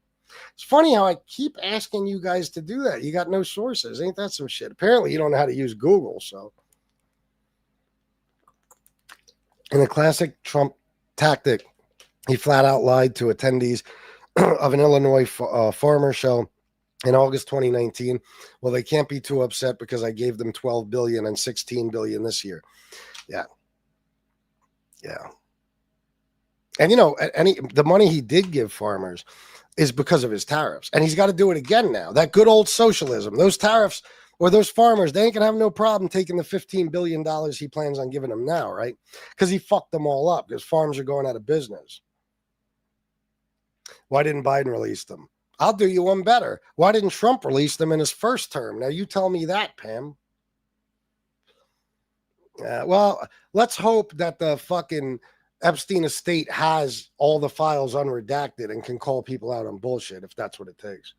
It's funny how I keep asking you guys to do that. You got no sources. Ain't that some shit? Apparently, you don't know how to use Google, so. In a classic Trump tactic, he flat out lied to attendees of an Illinois farmer show in August 2019. Well, they can't be too upset because I gave them $12 billion and $16 billion this year. Yeah. And you know, the money he did give farmers is because of his tariffs, and he's got to do it again now. That good old socialism, those tariffs or those farmers, they ain't gonna have no problem taking the $15 billion he plans on giving them now, right? Because he fucked them all up because farms are going out of business. Why didn't Biden release them? I'll do you one better. Why didn't Trump release them in his first term? Now you tell me that, Pam. Well, let's hope that the fucking Epstein estate has all the files unredacted and can call people out on bullshit if that's what it takes.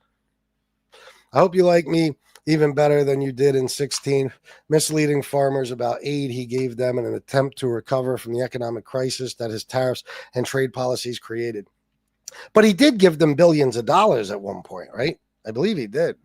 I hope you like me even better than you did in 16, misleading farmers about aid he gave them in an attempt to recover from the economic crisis that his tariffs and trade policies created. But he did give them billions of dollars at one point, right? I believe he did.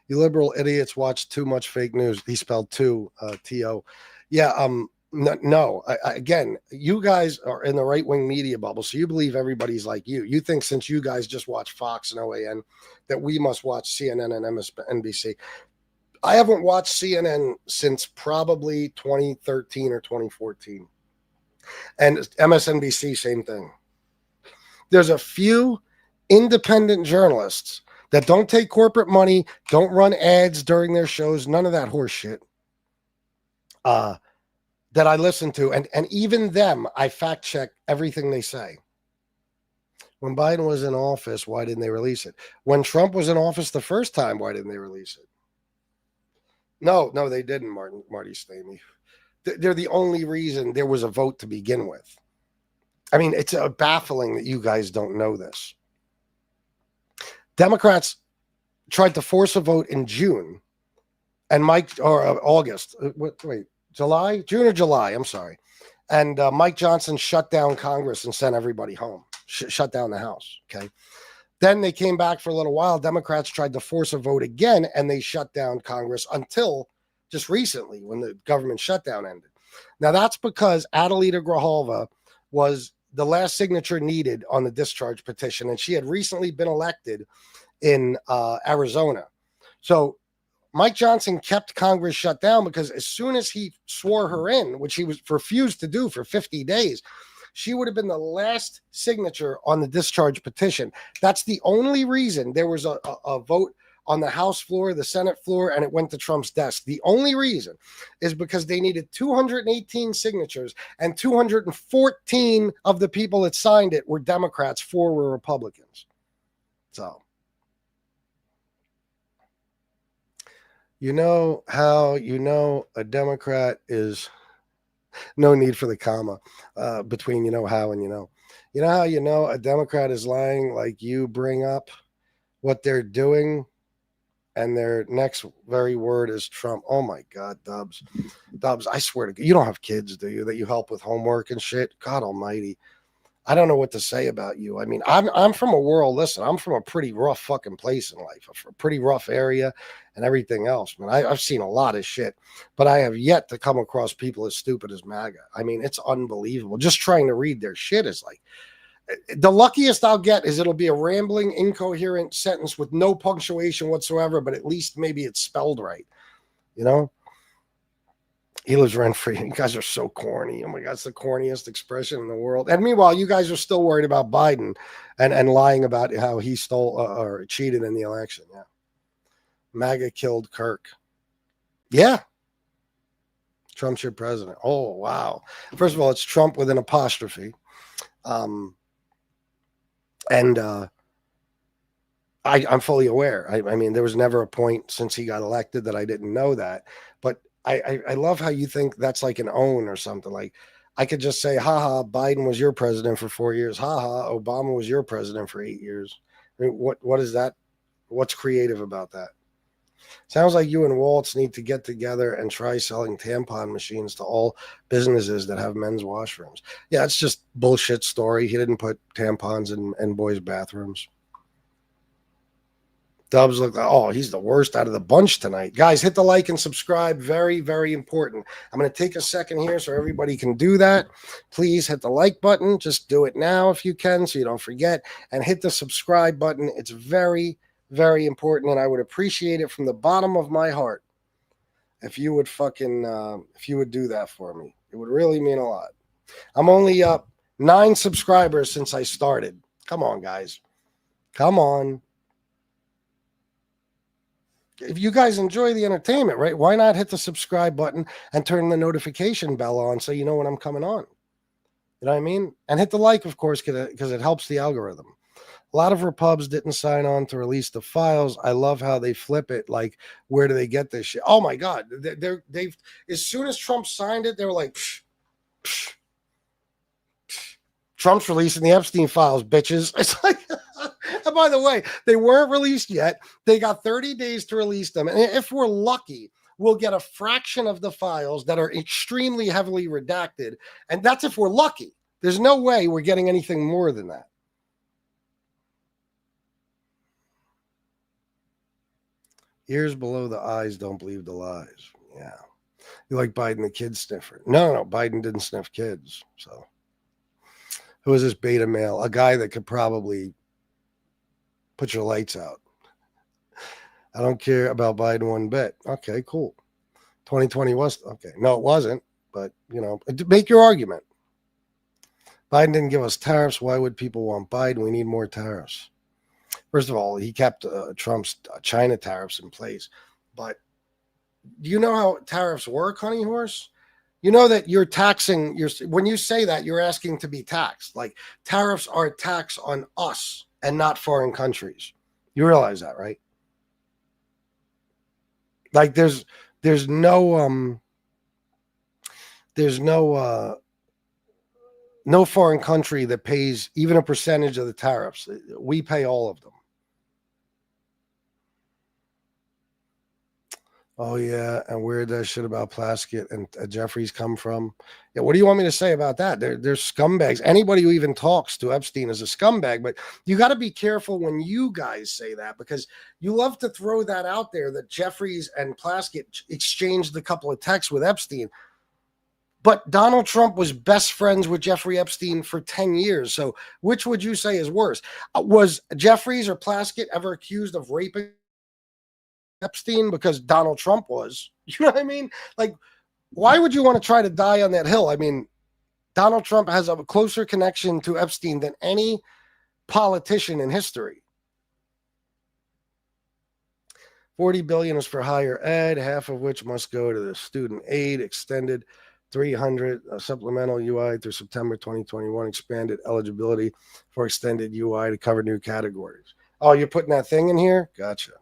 You liberal idiots watch too much fake news. He spelled two, T-O. Yeah, no. Again, you guys are in the right-wing media bubble, so you believe everybody's like you. You think since you guys just watch Fox and OAN that we must watch CNN and MSNBC. I haven't watched CNN since probably 2013 or 2014. And MSNBC, same thing. There's a few independent journalists that don't take corporate money, don't run ads during their shows, none of that horse shit. That I listen to, and even them, I fact check everything they say. When Biden was in office, why didn't they release it? When Trump was in office the first time, why didn't they release it? No, they didn't, Marty Stamey. They're the only reason there was a vote to begin with. I mean, it's baffling that you guys don't know this. Democrats tried to force a vote in June and August. June or July, I'm sorry. And Mike Johnson shut down Congress and sent everybody home, shut down the House, okay? Then they came back for a little while. Democrats tried to force a vote again, and they shut down Congress until just recently when the government shutdown ended. Now, that's because Adelita Grijalva was the last signature needed on the discharge petition, and she had recently been elected in Arizona. So Mike Johnson kept Congress shut down because as soon as he swore her in, which he was refused to do for 50 days, she would have been the last signature on the discharge petition. That's the only reason there was a vote on the House floor, the Senate floor, and it went to Trump's desk. The only reason is because they needed 218 signatures, and 214 of the people that signed it were Democrats, 4 were Republicans. So, you know how you know a Democrat is... No need for the comma between you know how and you know. You know how you know a Democrat is lying? Like you bring up what they're doing and their next very word is Trump. Oh my God, Dubs, I swear to God, you don't have kids, do you, that you help with homework and shit? God almighty. I don't know what to say about you. I mean, I'm from a world, listen, I'm from a pretty rough fucking place in life, a pretty rough area and everything else. Man, I've seen a lot of shit, but I have yet to come across people as stupid as MAGA. I mean, it's unbelievable. Just trying to read their shit is like, the luckiest I'll get is it'll be a rambling, incoherent sentence with no punctuation whatsoever, but at least maybe it's spelled right, you know? He lives rent free. You guys are so corny. Oh my God, it's the corniest expression in the world. And meanwhile, you guys are still worried about Biden and lying about how he stole or cheated in the election. Yeah. MAGA killed Kirk. Yeah. Trump's your president. Oh, wow. First of all, it's Trump with an apostrophe. I'm fully aware. I mean, there was never a point since he got elected that I didn't know that. But I love how you think that's like an own or something. Like I could just say, haha, Biden was your president for 4 years. Haha, Obama was your president for 8 years. I mean, what is that? What's creative about that? Sounds like you and Waltz need to get together and try selling tampon machines to all businesses that have men's washrooms. Yeah, it's just bullshit story. He didn't put tampons in boys' bathrooms. Dubs look like, oh, he's the worst out of the bunch tonight. Guys, hit the like and subscribe. Very, very important. I'm going to take a second here so everybody can do that. Please hit the like button. Just do it now if you can so you don't forget. And hit the subscribe button. It's very, very important. And I would appreciate it from the bottom of my heart if you would if you would do that for me. It would really mean a lot. I'm only up 9 subscribers since I started. Come on, guys. Come on. If you guys enjoy the entertainment, right, why not hit the subscribe button and turn the notification bell on so you know when I'm coming on? You know what I mean? And hit the like, of course, because it helps the algorithm. A lot of Repubs didn't sign on to release the files. I love how they flip it. Like, where do they get this shit? Oh my God! They've as soon as Trump signed it, they were like, psh, psh, psh. Trump's releasing the Epstein files, bitches. It's like And by the way, they weren't released yet. They got 30 days to release them. And if we're lucky, we'll get a fraction of the files that are extremely heavily redacted. And that's if we're lucky. There's no way we're getting anything more than that. Ears below the eyes don't believe the lies. Yeah. You like Biden, the kid sniffer. No, Biden didn't sniff kids. So who is this beta male? A guy that could probably put your lights out. I don't care about Biden one bit. Okay, cool. 2020 was, okay. No, it wasn't. But, make your argument. Biden didn't give us tariffs. Why would people want Biden? We need more tariffs. First of all, he kept Trump's China tariffs in place. But do you know how tariffs work, honey horse? You know that you're taxing, when you say that, you're asking to be taxed. Like tariffs are a tax on us and not foreign countries. You realize that, right? Like there's no foreign country that pays even a percentage of the tariffs. We pay all of them. Oh, yeah. And where that shit about Plaskett and Jeffries come from? Yeah, what do you want me to say about that? They're scumbags. Anybody who even talks to Epstein is a scumbag. But you got to be careful when you guys say that, because you love to throw that out there that Jeffries and Plaskett exchanged a couple of texts with Epstein. But Donald Trump was best friends with Jeffrey Epstein for 10 years. So which would you say is worse? Was Jeffries or Plaskett ever accused of raping Epstein? Because Donald Trump was. You know what I mean? Like, why would you want to try to die on that hill? I mean, Donald Trump has a closer connection to Epstein than any politician in history. 40 billion is for higher ed, half of which must go to the student aid extended. 300 supplemental UI through September 2021, expanded eligibility for extended UI to cover new categories. Oh, you're putting that thing in here? Gotcha.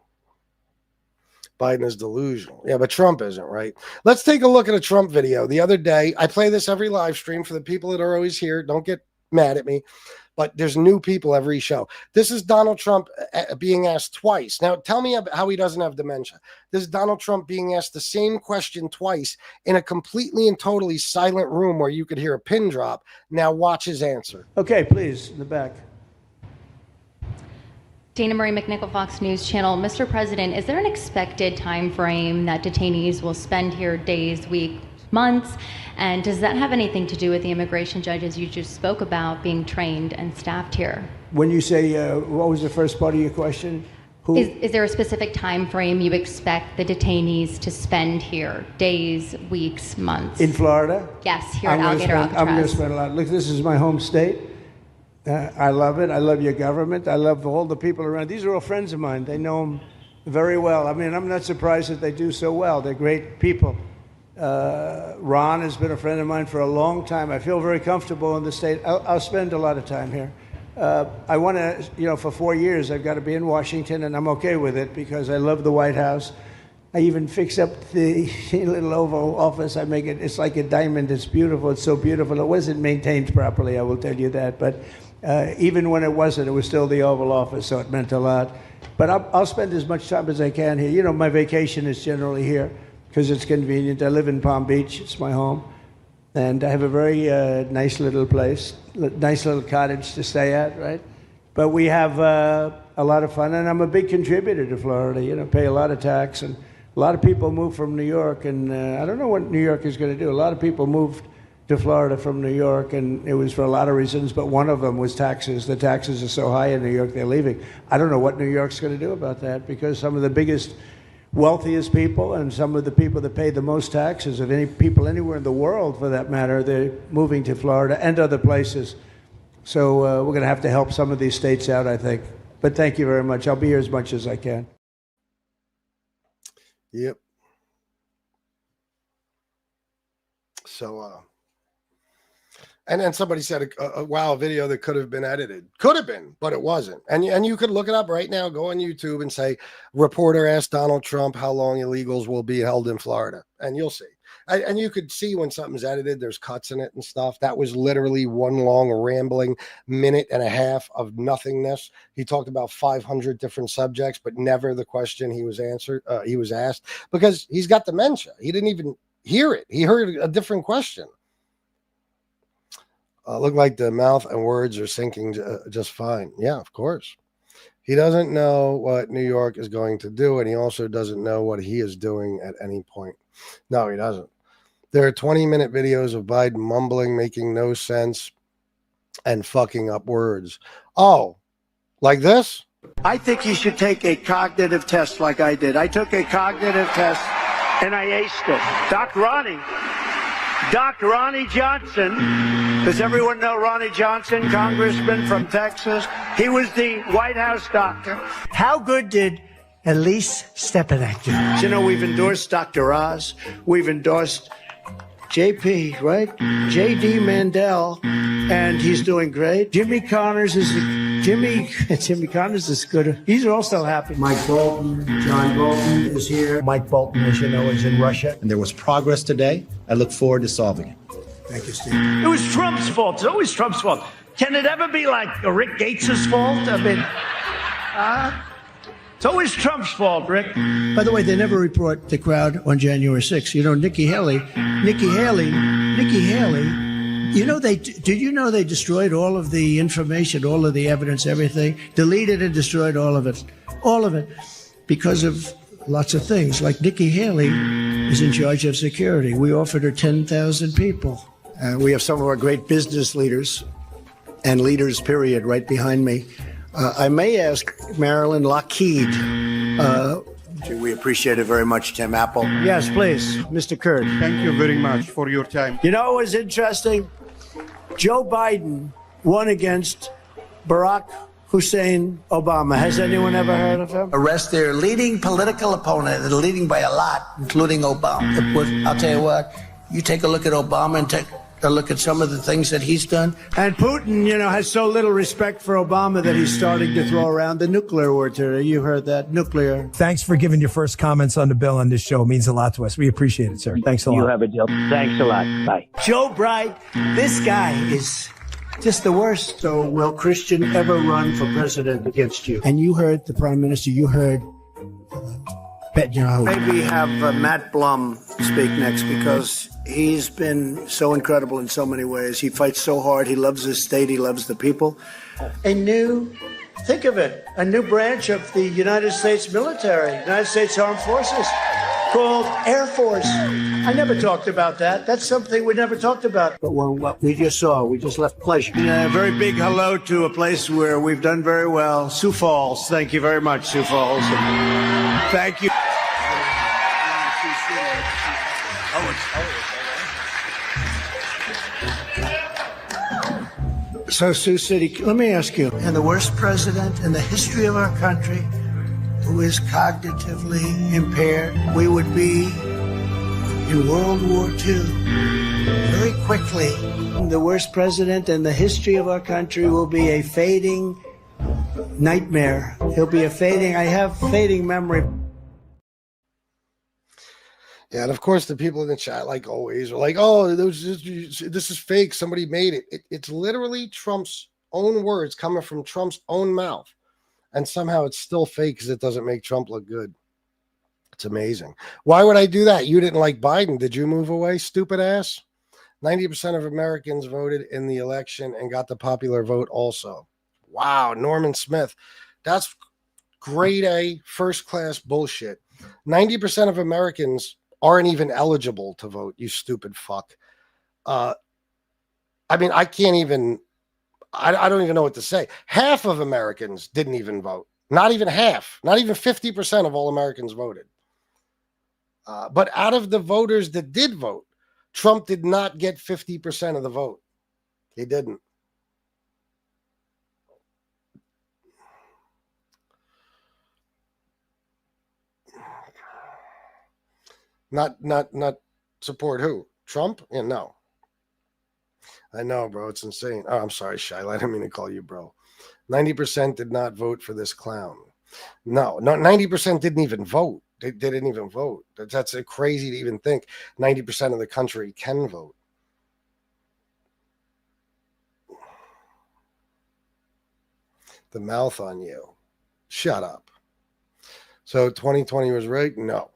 Biden is delusional. Yeah, but Trump isn't, right? Let's take a look at a Trump video. The other day, I play this every live stream for the people that are always here. Don't get mad at me. But there's new people every show. This is Donald Trump being asked twice. Now, tell me how he doesn't have dementia. This is Donald Trump being asked the same question twice in a completely and totally silent room where you could hear a pin drop. Now watch his answer. Okay, please, in the back. Dana Marie McNichol, Fox News Channel. Mr. President, is there an expected time frame that detainees will spend here, days, weeks, months? And does that have anything to do with the immigration judges you just spoke about being trained and staffed here? When you say, what was the first part of your question? Is there a specific time frame you expect the detainees to spend here, days, weeks, months? In Florida? Yes, here at Alligator Alcatraz. I'm going to spend a lot. Look, this is my home state. I love it. I love your government. I love all the people around. These are all friends of mine. They know them very well. I mean, I'm not surprised that they do so well. They're great people. Ron has been a friend of mine for a long time. I feel very comfortable in the state. I'll spend a lot of time here. I want to, for 4 years, I've got to be in Washington, and I'm okay with it because I love the White House. I even fix up the little Oval Office. I make it, it's like a diamond. It's beautiful. It's so beautiful. It wasn't maintained properly, I will tell you that. But even when it wasn't, it was still the Oval Office, so it meant a lot. But I'll spend as much time as I can here. My vacation is generally here because it's convenient. I live in Palm Beach. It's my home. And I have a very nice little place, nice little cottage to stay at, right? But we have a lot of fun, and I'm a big contributor to Florida, pay a lot of tax. And a lot of people move from New York, and I don't know what New York is going to do. A lot of people moved to Florida from New York, and it was for a lot of reasons, but one of them was taxes. The taxes are so high in New York, they're leaving. I don't know what New York's going to do about that, because some of the biggest, wealthiest people and some of the people that pay the most taxes of any people anywhere in the world, for that matter, they're moving to Florida and other places. So we're going to have to help some of these states out, I think. But thank you very much. I'll be here as much as I can. Yep. So, and then somebody said, wow, a video that could have been edited. Could have been, but it wasn't. And you could look it up right now. Go on YouTube and say, reporter asked Donald Trump how long illegals will be held in Florida. And you'll see. And you could see when something's edited, there's cuts in it and stuff. That was literally one long rambling minute and a half of nothingness. He talked about 500 different subjects, but never the question he was asked, because he's got dementia. He didn't even hear it. He heard a different question. Look like the mouth and words are syncing just fine. Yeah, of course. He doesn't know what New York is going to do, and he also doesn't know what he is doing at any point. No, he doesn't. There are 20-minute videos of Biden mumbling, making no sense, and fucking up words. Oh, like this? I think you should take a cognitive test like I did. I took a cognitive test and I aced it. Doc Ronnie Johnson. Does everyone know Ronnie Johnson, congressman from Texas? He was the White House doctor. How good did Elise Stepanek do? You know, we've endorsed Dr. Oz. We've endorsed JP, right? JD Mandel, and he's doing great. Jimmy Connors is good. He's also happy. Mike Bolton, John Bolton is here. Mike Bolton, as you know, is in Russia. And there was progress today. I look forward to solving it. Thank you, Steve. It was Trump's fault. It's always Trump's fault. Can it ever be like Rick Gates's fault? I mean, it's always Trump's fault, Rick. By the way, they never report the crowd on January 6th. You know, Nikki Haley, you know, did you know they destroyed all of the information, all of the evidence, everything, deleted and destroyed all of it, because of lots of things. Like Nikki Haley is in charge of security. We offered her 10,000 people. We have some of our great business leaders and leaders, period, right behind me. I may ask Marilyn Lockheed. We appreciate it very much, Tim Apple. Yes, please, Mr. Kurd. Thank you very much for your time. You know what was interesting? Joe Biden won against Barack Hussein Obama. Has anyone ever heard of him? Arrest their leading political opponent. They're leading by a lot, including Obama. I'll tell you what, you take a look at Obama and take a look at some of the things that he's done. And Putin, you know, has so little respect for Obama that he's starting to throw around the nuclear word today. You heard that, nuclear. Thanks for giving your first comments on the bill on this show. It means a lot to us. We appreciate it, sir. Thanks a lot. You have a deal. Thanks a lot. Bye. Joe Bright, this guy is just the worst. So will Christian ever run for president against you? And you heard the prime minister, you heard maybe have Matt Blum speak next, because he's been so incredible in so many ways. He fights so hard. He loves his state. He loves the people. Think of it, a new branch of the United States military, United States Armed Forces, called Air Force. I never talked about that. That's something we never talked about. But what we just saw, we just left pleasure. A very big hello to a place where we've done very well, Sioux Falls. Thank you very much, Sioux Falls. Thank you. So, Sioux City, let me ask you, and the worst president in the history of our country who is cognitively impaired, we would be in World War II very quickly. The worst president in the history of our country will be a fading nightmare. He'll be a fading memory. Yeah, and of course, the people in the chat, like always, are like, oh, this is fake. Somebody made it. It's literally Trump's own words coming from Trump's own mouth. And somehow it's still fake because it doesn't make Trump look good. It's amazing. Why would I do that? You didn't like Biden. Did you move away, stupid ass? 90% of Americans voted in the election and got the popular vote also. Wow, Norman Smith. That's grade A, first-class bullshit. 90% of Americans aren't even eligible to vote, you stupid fuck. I mean, I don't even know what to say. Half of Americans didn't even vote. Not even half. Not even 50% of all Americans voted. But out of the voters that did vote, Trump did not get 50% of the vote. He didn't. Not support who? Trump? Yeah, no. I know, bro. It's insane. Oh, I'm sorry, Shai. I didn't mean to call you bro. 90% did not vote for this clown. No, 90% didn't even vote. They didn't even vote. That's crazy to even think 90% of the country can vote. The mouth on you. Shut up. So 2020 was right? No.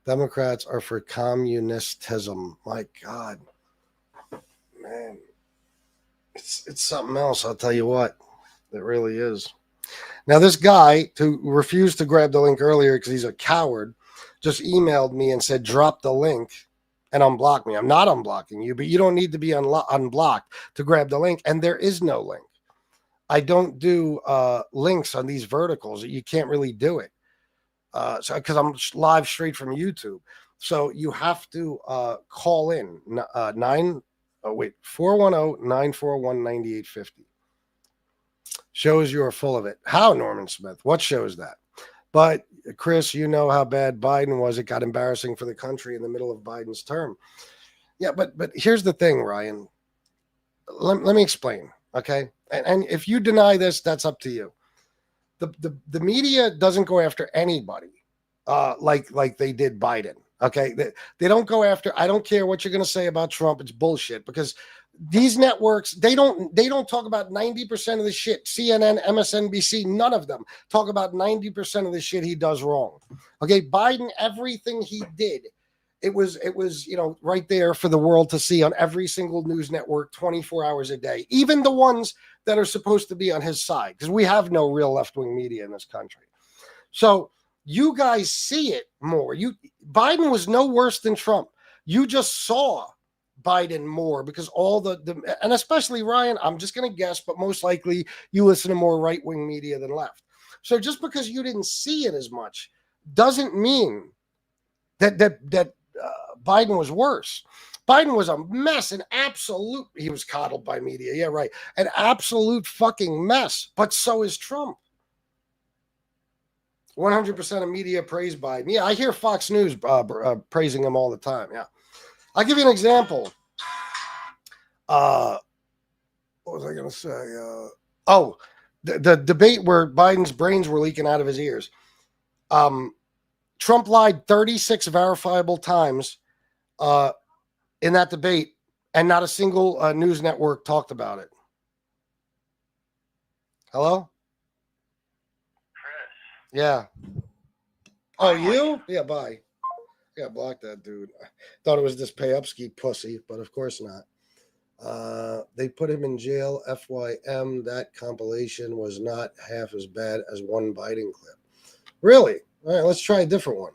Democrats are for communistism. My God. Man. It's something else, I'll tell you what. It really is. Now, this guy who refused to grab the link earlier because he's a coward just emailed me and said, drop the link and unblock me. I'm not unblocking you, but you don't need to be unblocked to grab the link. And there is no link. I don't do links on these verticals. You can't really do it. So because I'm live straight from YouTube. So you have to call in 410-941-9850. Shows you are full of it. How, Norman Smith? What shows that? But Chris, you know how bad Biden was. It got embarrassing for the country in the middle of Biden's term. Yeah, but here's the thing, Ryan. Let me explain, okay? And if you deny this, that's up to you. The media doesn't go after anybody like they did Biden. Okay, they don't go after. I don't care what you're going to say about Trump. It's bullshit because these networks they don't talk about 90% of the shit. CNN, MSNBC, none of them talk about 90% of the shit he does wrong. Okay, Biden, everything he did, it was right there for the world to see on every single news network 24 hours a day, even the ones that are supposed to be on his side, because we have no real left-wing media in this country. So you guys see it more. Biden was no worse than Trump. You just saw Biden more because all the and especially Ryan, I'm just going to guess, but most likely you listen to more right-wing media than left. So just because you didn't see it as much doesn't mean that Biden was worse. Biden was a mess, he was coddled by media. Yeah, right. An absolute fucking mess. But so is Trump. 100% of media praise Biden. Yeah, I hear Fox News praising him all the time. Yeah. I'll give you an example. What was I going to say? The debate where Biden's brains were leaking out of his ears. Trump lied 36 verifiable times in that debate, and not a single news network talked about it. Hello? Chris. Yeah. Oh, you? Yeah, bye. Yeah, block that dude. I thought it was this Payupski pussy, but of course not. They put him in jail. FYM, that compilation was not half as bad as one Biden clip. Really? All right, let's try a different one.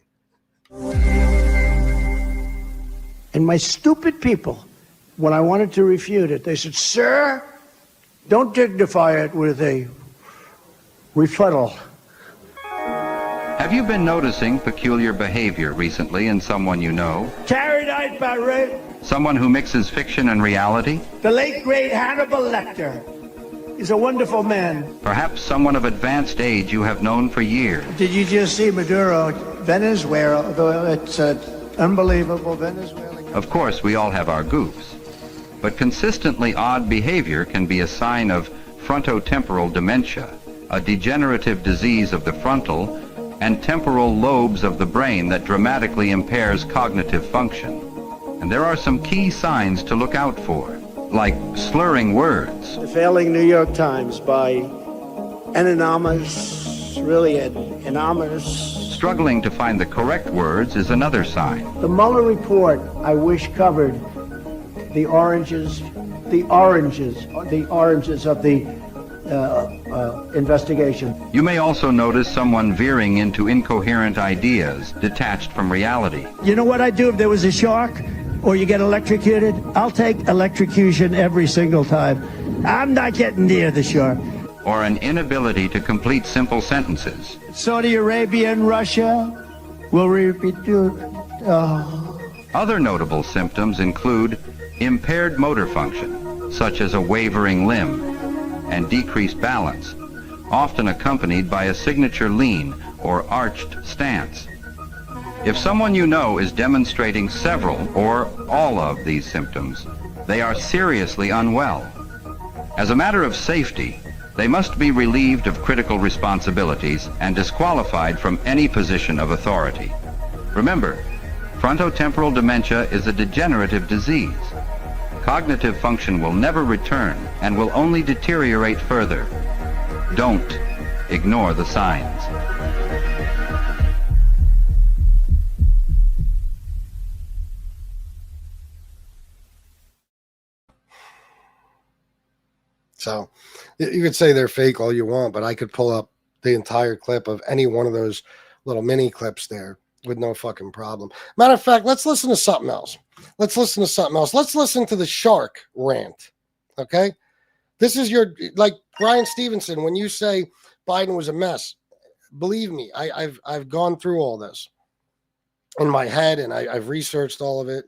And my stupid people, when I wanted to refute it, they said, sir, don't dignify it with a rebuttal. Have you been noticing peculiar behavior recently in someone you know? Carried out by rape. Someone who mixes fiction and reality? The late, great Hannibal Lecter is a wonderful man. Perhaps someone of advanced age you have known for years. Did you just see Maduro, Venezuela? It's unbelievable, Venezuela. Of course, we all have our goofs. But consistently odd behavior can be a sign of frontotemporal dementia, a degenerative disease of the frontal and temporal lobes of the brain that dramatically impairs cognitive function. And there are some key signs to look out for, like slurring words. The failing New York Times by anonymous, really anonymous. Struggling to find the correct words is another sign. The Mueller report, I wish, covered the oranges of the investigation. You may also notice someone veering into incoherent ideas, detached from reality. You know what I'd do if there was a shark or you get electrocuted? I'll take electrocution every single time. I'm not getting near the shark. Or an inability to complete simple sentences. Saudi Arabia and Russia will repeat. Other notable symptoms include impaired motor function, such as a wavering limb, and decreased balance, often accompanied by a signature lean or arched stance. If someone you know is demonstrating several or all of these symptoms, they are seriously unwell. As a matter of safety, They must be relieved of critical responsibilities and disqualified from any position of authority. Remember, frontotemporal dementia is a degenerative disease. Cognitive function will never return and will only deteriorate further. Don't ignore the signs. So you could say they're fake all you want, but I could pull up the entire clip of any one of those little mini clips there with no fucking problem. Matter of fact, let's listen to something else. Let's listen to the shark rant. Okay. This is your, like Brian Stevenson, when you say Biden was a mess, believe me, I've gone through all this in my head and I've researched all of it.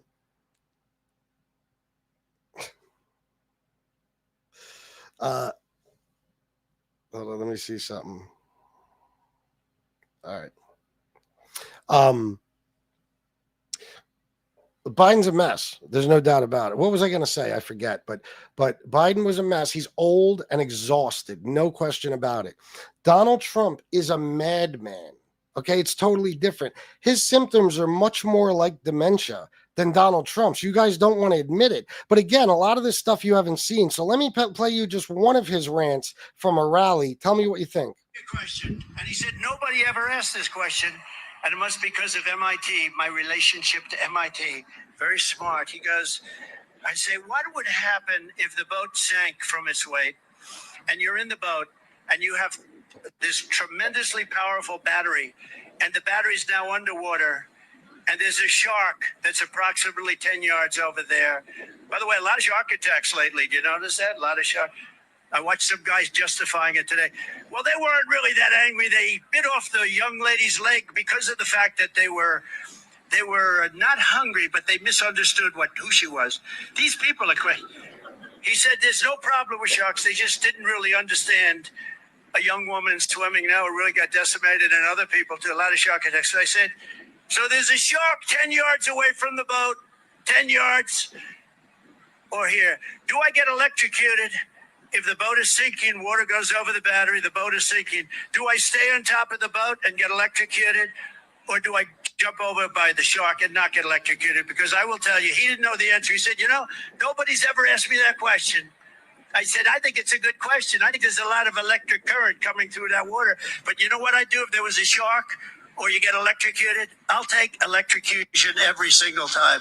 Hold on, let me see something. All right. Biden's a mess. There's no doubt about it. What was I going to say? I forget. But Biden was a mess. He's old and exhausted. No question about it. Donald Trump is a madman. Okay, it's totally different. His symptoms are much more like dementia than Donald Trump's. You guys don't want to admit it. But again, a lot of this stuff you haven't seen. So let me play you just one of his rants from a rally. Tell me what you think. Question. And he said, nobody ever asked this question. And it must be because of MIT, my relationship to MIT. Very smart. He goes, I say, what would happen if the boat sank from its weight and you're in the boat and you have this tremendously powerful battery and the battery's now underwater and there's a shark that's approximately 10 yards over there. By the way, a lot of shark attacks lately. Do you notice that? A lot of shark. I watched some guys justifying it today. Well, they weren't really that angry. They bit off the young lady's leg because of the fact that they were not hungry, but they misunderstood who she was. These people are crazy. He said there's no problem with sharks. They just didn't really understand a young woman swimming now who really got decimated, and other people too, a lot of shark attacks. So I said, so there's a shark 10 yards away from the boat, 10 yards, or here. Do I get electrocuted? If the boat is sinking, water goes over the battery, the boat is sinking. Do I stay on top of the boat and get electrocuted? Or do I jump over by the shark and not get electrocuted? Because I will tell you, he didn't know the answer. He said, nobody's ever asked me that question. I said, I think it's a good question. I think there's a lot of electric current coming through that water. But you know what I'd do if there was a shark or you get electrocuted? I'll take electrocution every single time.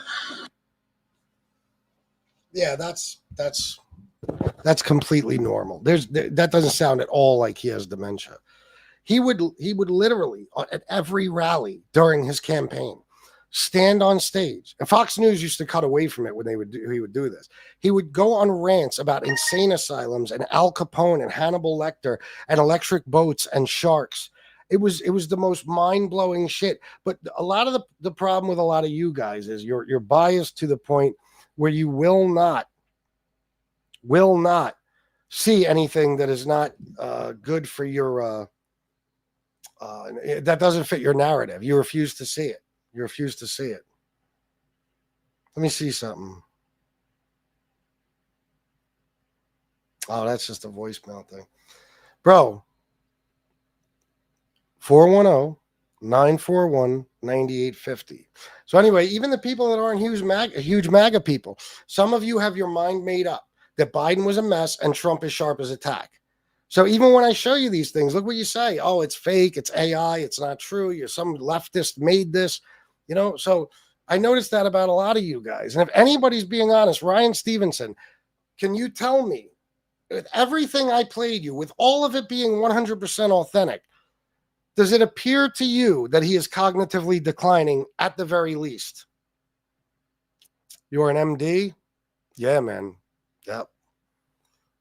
Yeah, that's completely normal. That doesn't sound at all like he has dementia. He would literally at every rally during his campaign stand on stage. And Fox News used to cut away from it when he would do this. He would go on rants about insane asylums and Al Capone and Hannibal Lecter and electric boats and sharks. It was the most mind-blowing shit. But a lot of the problem with a lot of you guys is you're biased to the point where you will not see anything that is not good for your that doesn't fit your narrative. You refuse to see it. Let me see something. Oh, that's just a voicemail thing. Bro, 410-941-9850. So anyway, even the people that aren't huge MAGA people, some of you have your mind made up that Biden was a mess and Trump is sharp as a tack. So even when I show you these things, look what you say. Oh, it's fake. It's AI. It's not true. You're some leftist made this, So I noticed that about a lot of you guys. And if anybody's being honest, Ryan Stevenson, can you tell me, with everything I played you, with all of it being 100% authentic, does it appear to you that he is cognitively declining at the very least? You're an MD? Yeah, man. Yep.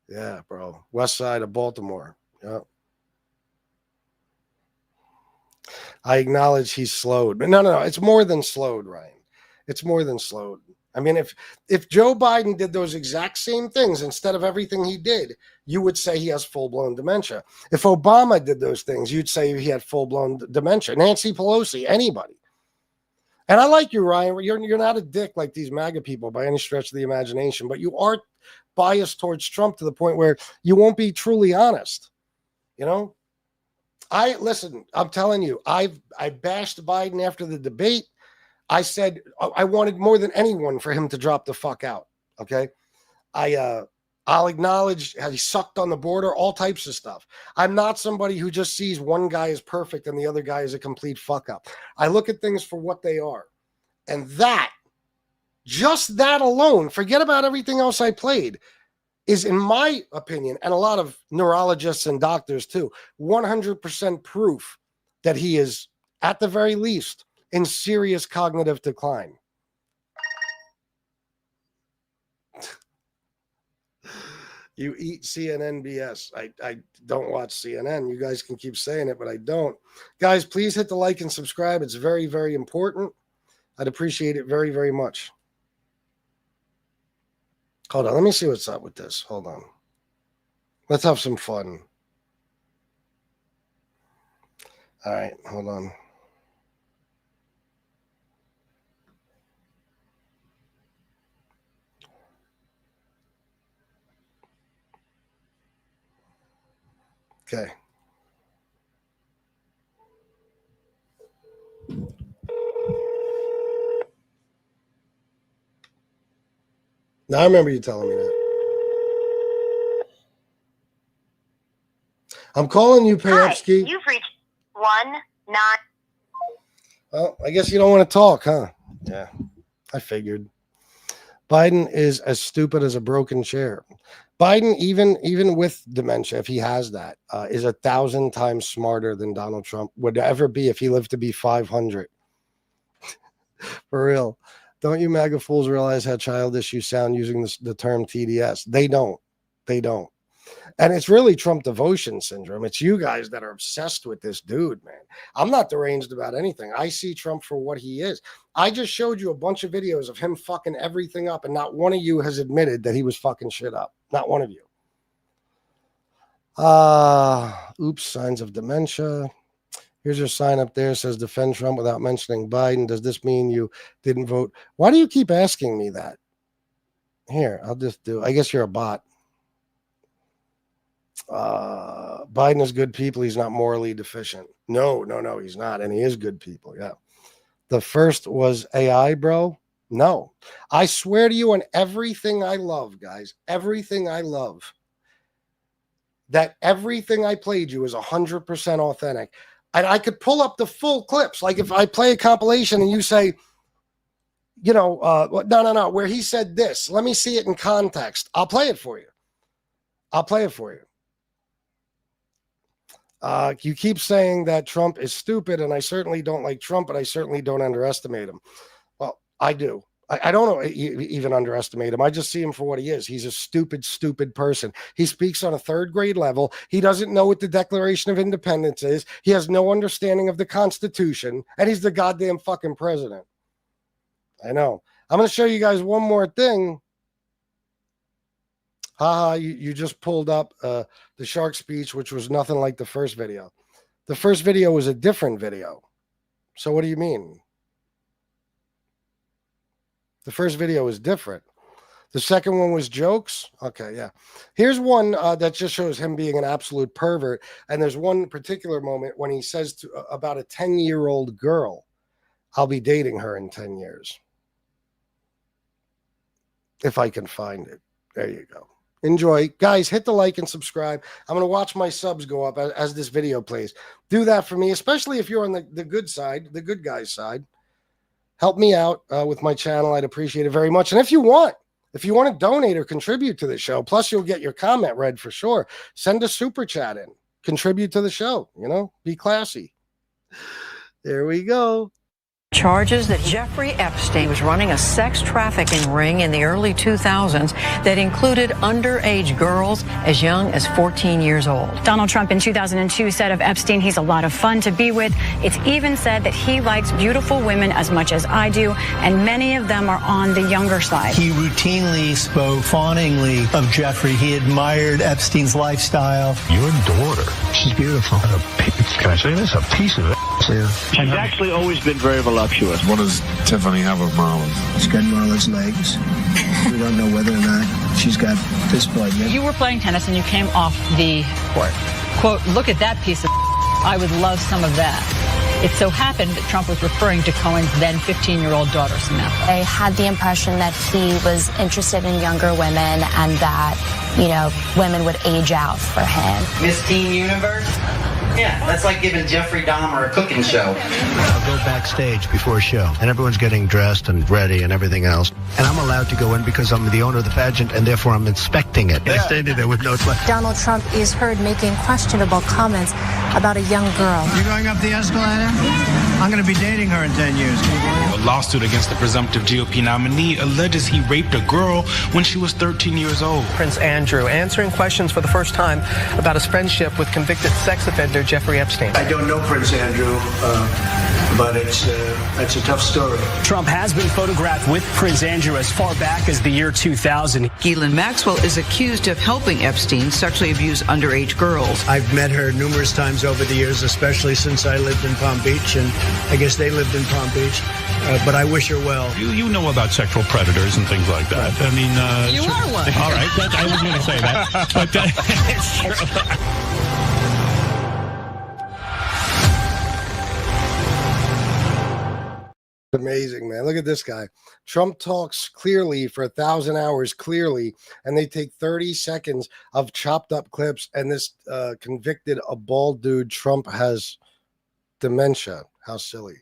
Yeah, bro. West side of Baltimore. Yep. I acknowledge he's slowed. But no. It's more than slowed, Ryan. It's more than slowed. I mean, if Joe Biden did those exact same things instead of everything he did, you would say he has full-blown dementia. If Obama did those things, you'd say he had full-blown dementia. Nancy Pelosi, anybody. And I like you, Ryan. You're not a dick like these MAGA people by any stretch of the imagination, but you are biased towards Trump to the point where you won't be truly honest. You know, listen, I'm telling you, I bashed Biden after the debate. I said I wanted more than anyone for him to drop the fuck out. Okay. I'll acknowledge how he sucked on the border, all types of stuff. I'm not somebody who just sees one guy as perfect and the other guy is a complete fuck up. I look at things for what they are. And that, just that alone, forget about everything else I played, is, in my opinion, and a lot of neurologists and doctors too, 100% proof that he is, at the very least, in serious cognitive decline. You eat CNN BS. I don't watch CNN. You guys can keep saying it, but I don't. Guys, please hit the like and subscribe. It's very, very important. I'd appreciate it very, very much. Hold on. Let me see what's up with this. Hold on. Let's have some fun. All right. Hold on. Okay. Now I remember you telling me that. I'm calling you, Payevsky. Hi, you've reached 19. Well, I guess you don't want to talk, huh? Yeah, I figured. Biden is as stupid as a broken chair. Biden, even with dementia, if he has that, is 1,000 times smarter than Donald Trump would ever be if he lived to be 500. For real. Don't you MAGA fools realize how childish you sound using the term TDS? They don't. They don't. And it's really Trump devotion syndrome. It's you guys that are obsessed with this dude, man. I'm not deranged about anything. I see Trump for what he is. I just showed you a bunch of videos of him fucking everything up, and not one of you has admitted that he was fucking shit up. Not one of you. Oops, signs of dementia. Here's your sign up there. It says defend Trump without mentioning Biden. Does this mean you didn't vote? Why do you keep asking me that? Here, I'll just do. I guess you're a bot. Biden is good people. He's not morally deficient. No, he's not. And he is good people. Yeah. The first was AI, bro. No, I swear to you on everything I love, guys, everything I love, that everything I played you is 100% authentic. And I could pull up the full clips. Like if I play a compilation and you say, you know, no, where he said this, let me see it in context. I'll play it for you. You keep saying that Trump is stupid, and I certainly don't like Trump, but I certainly don't underestimate him. Well, I do. I don't even underestimate him. I just see him for what he is. He's a stupid, stupid person. He speaks on a third grade level. He doesn't know what the Declaration of Independence is. He has no understanding of the Constitution, and he's the goddamn fucking president. I know. I'm going to show you guys one more thing. You just pulled up the shark speech, which was nothing like the first video. The first video was a different video. So what do you mean? The first video was different. The second one was jokes. Okay, yeah. Here's one that just shows him being an absolute pervert. And there's one particular moment when he says about a 10-year-old girl, I'll be dating her in 10 years. If I can find it. There you go. Enjoy. Guys, hit the like and subscribe. I'm going to watch my subs go up as this video plays. Do that for me, especially if you're on the good side, the good guy's side. Help me out with my channel. I'd appreciate it very much. And if you want to donate or contribute to the show, plus you'll get your comment read for sure, send a super chat in. Contribute to the show, be classy. There we go. Charges that Jeffrey Epstein was running a sex trafficking ring in the early 2000s that included underage girls as young as 14 years old. Donald Trump in 2002 said of Epstein, he's a lot of fun to be with. It's even said that he likes beautiful women as much as I do, and many of them are on the younger side. He routinely spoke fawningly of Jeffrey. He admired Epstein's lifestyle. Your daughter, she's beautiful. Can I say this? A piece of ass. Yeah. She's actually always been very voluptuous. What does Tiffany have of Marlon? She's got Marla's legs. We don't know whether or not she's got this blood yet. You were playing tennis and you came off the court. Quote, look at that piece of I would love some of that. It so happened that Trump was referring to Cohen's then 15-year-old daughter, Samantha. I had the impression that he was interested in younger women and that, you know, women would age out for him. Miss Teen Universe? Yeah, that's like giving Jeffrey Dahmer a cooking show. I'll go backstage before a show, and everyone's getting dressed and ready and everything else. And I'm allowed to go in because I'm the owner of the pageant, and therefore I'm inspecting it. I standing there with no... Donald Trump is heard making questionable comments about a young girl. You going up the escalator? I'm going to be dating her in 10 years. A lawsuit against the presumptive GOP nominee alleges he raped a girl when she was 13 years old. Prince Andrew answering questions for the first time about his friendship with convicted sex offender Jeffrey Epstein. I don't know Prince Andrew, but it's a tough story. Trump has been photographed with Prince Andrew as far back as the year 2000. Ghislaine Maxwell is accused of helping Epstein sexually abuse underage girls. I've met her numerous times over the years, especially since I lived in Palm Beach, and I guess they lived in Palm Beach. But I wish her well. You know about sexual predators and things like that. I mean... you are one. All right, I was going to say that. But it's true. Amazing, man. Look at this guy. Trump talks clearly for 1,000 hours clearly, and they take 30 seconds of chopped up clips, and this convicted a bald dude. Trump has dementia. How silly.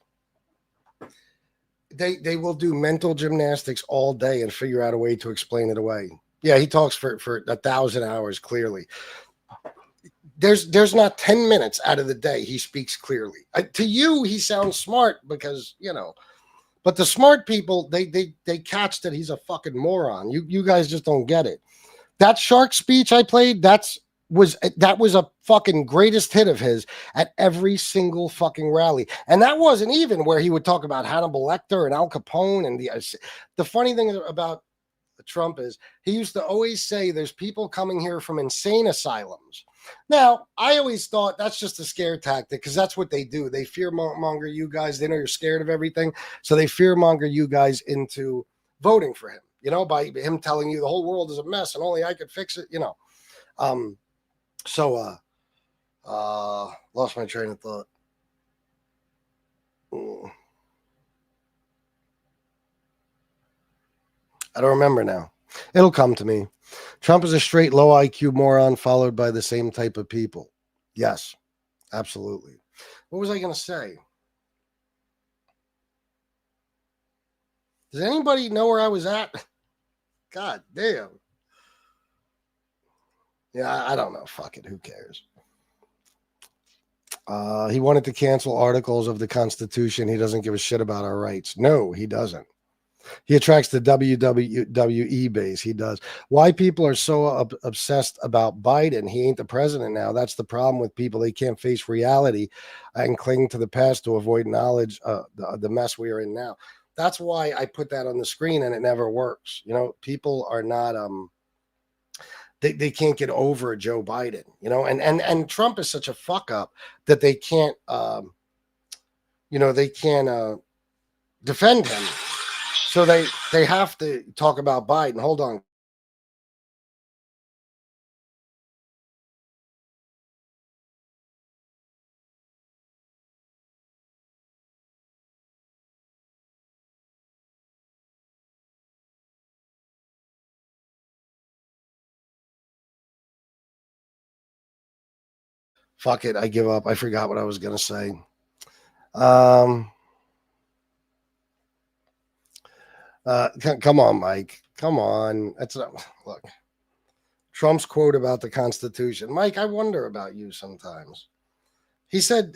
They will do mental gymnastics all day and figure out a way to explain it away. Yeah, he talks for 1,000 hours clearly. There's not 10 minutes out of the day he speaks clearly. To you, he sounds smart because, you know, but the smart people, they catch that he's a fucking moron. You guys just don't get it. That shark speech I played, that was a fucking greatest hit of his at every single fucking rally. And that wasn't even where he would talk about Hannibal Lecter and Al Capone. And the funny thing about Trump is he used to always say there's people coming here from insane asylums. Now, I always thought that's just a scare tactic because that's what they do. They fearmonger you guys. They know you're scared of everything. So they fearmonger you guys into voting for him, you know, by him telling you the whole world is a mess and only I could fix it, you know. Lost my train of thought. I don't remember now. It'll come to me. Trump is a straight low IQ moron followed by the same type of people. Yes, absolutely. What was I going to say? Does anybody know where I was at? God damn. Yeah, I don't know. Fuck it. Who cares? He wanted to cancel articles of the Constitution. He doesn't give a shit about our rights. No, he doesn't. He attracts the WWE base. He does. Why people are so obsessed about Biden? He ain't the president now. That's the problem with people. They can't face reality and cling to the past to avoid knowledge, the mess we are in now. That's why I put that on the screen and it never works. You know, people are not, they can't get over Joe Biden, you know, and Trump is such a fuck up that they can't, they can't defend him. So they have to talk about Biden. Hold on. Fuck it. I give up. I forgot what I was going to say. Come on, Mike. Come on. Look. Trump's quote about the Constitution. Mike, I wonder about you sometimes. He said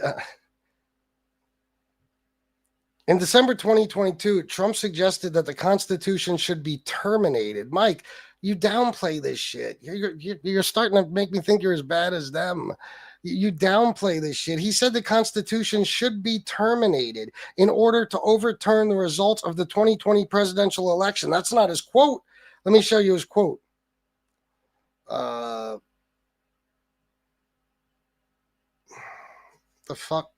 in December 2022, Trump suggested that the Constitution should be terminated. Mike, you downplay this shit. You're starting to make me think you're as bad as them. You downplay this shit. He said the Constitution should be terminated in order to overturn the results of the 2020 presidential election. That's not his quote. Let me show you his quote. The fuck?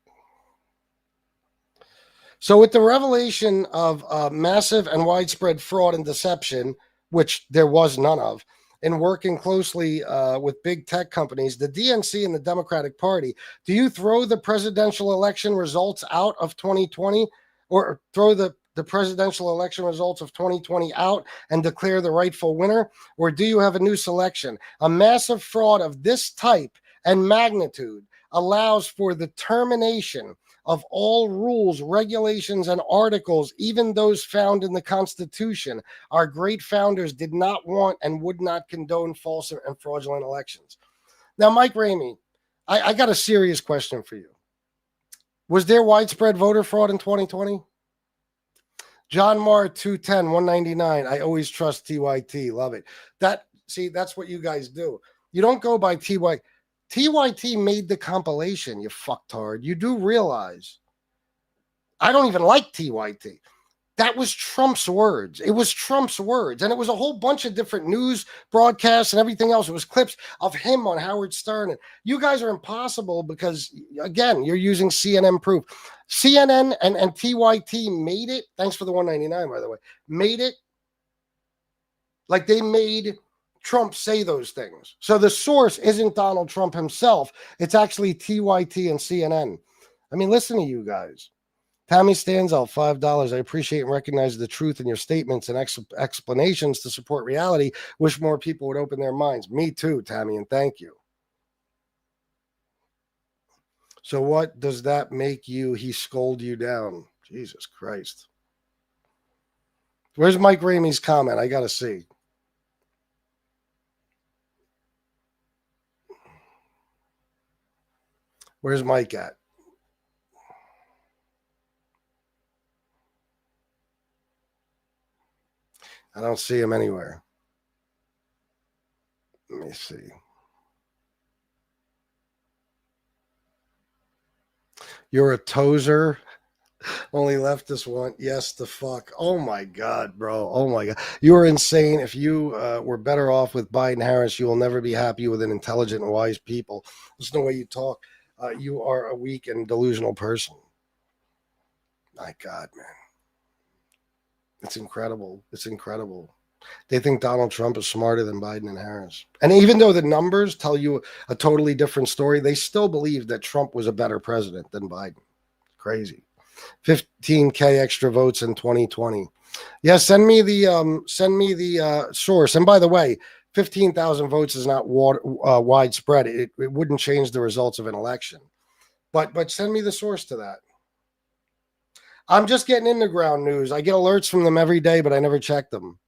So with the revelation of massive and widespread fraud and deception, which there was none of, in working closely with big tech companies, the DNC and the Democratic Party, do you throw the presidential election results out of 2020 or throw the presidential election results of 2020 out and declare the rightful winner? Or do you have a new selection? A massive fraud of this type and magnitude allows for the termination of all rules, regulations, and articles, even those found in the Constitution. Our great founders did not want and would not condone false and fraudulent elections. Now, Mike Ramey, I got a serious question for you. Was there widespread voter fraud in 2020? John Marr, 210, 199. I always trust TYT. Love it. That's what you guys do. You don't go by TYT. TYT made the compilation, you fucktard. You do realize I don't even like TYT. That was Trump's words. It was Trump's words. And it was a whole bunch of different news broadcasts and everything else. It was clips of him on Howard Stern. And you guys are impossible because, again, you're using CNN proof. CNN and TYT made it. Thanks for the 199, by the way. Made it like they made Trump say those things. So the source isn't Donald Trump himself. It's actually TYT and CNN. I mean, listen to you guys. Tammy Stanzel, $5. I appreciate and recognize the truth in your statements and explanations to support reality. Wish more people would open their minds. Me too, Tammy, and thank you. So what does that make you? He scold you down. Jesus Christ. Where's Mike Ramey's comment? I got to see. Where's Mike at? I don't see him anywhere. Let me see. You're a tozer. Only left this one. Yes, the fuck. Oh my God, bro. Oh my God. You are insane. If you were better off with Biden Harris, you will never be happy with an intelligent and wise people. Listen to the way you talk. You are a weak and delusional person. My God, man. It's incredible. It's incredible. They think Donald Trump is smarter than Biden and Harris. And even though the numbers tell you a totally different story, they still believe that Trump was a better president than Biden. Crazy. 15K extra votes in 2020. Yeah, send me the source. And by the way, 15,000 votes is not widespread. It wouldn't change the results of an election. But send me the source to that. I'm just getting into ground news. I get alerts from them every day, but I never check them.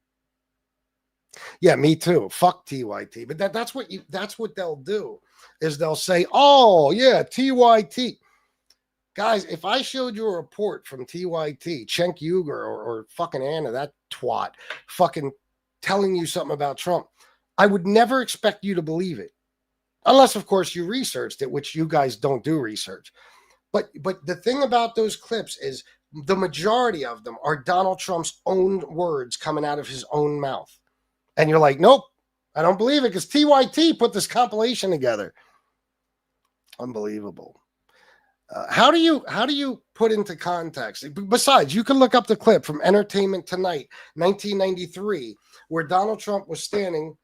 Yeah, me too. Fuck TYT. But that's what they'll do, is they'll say, oh, yeah, TYT. Guys, if I showed you a report from TYT, Cenk Uygur or fucking Anna, that twat, fucking telling you something about Trump, I would never expect you to believe it. Unless, of course, you researched it, which you guys don't do research. But the thing about those clips is the majority of them are Donald Trump's own words coming out of his own mouth. And you're like, nope, I don't believe it because TYT put this compilation together. Unbelievable. How do you put into context? Besides, you can look up the clip from Entertainment Tonight, 1993, where Donald Trump was standing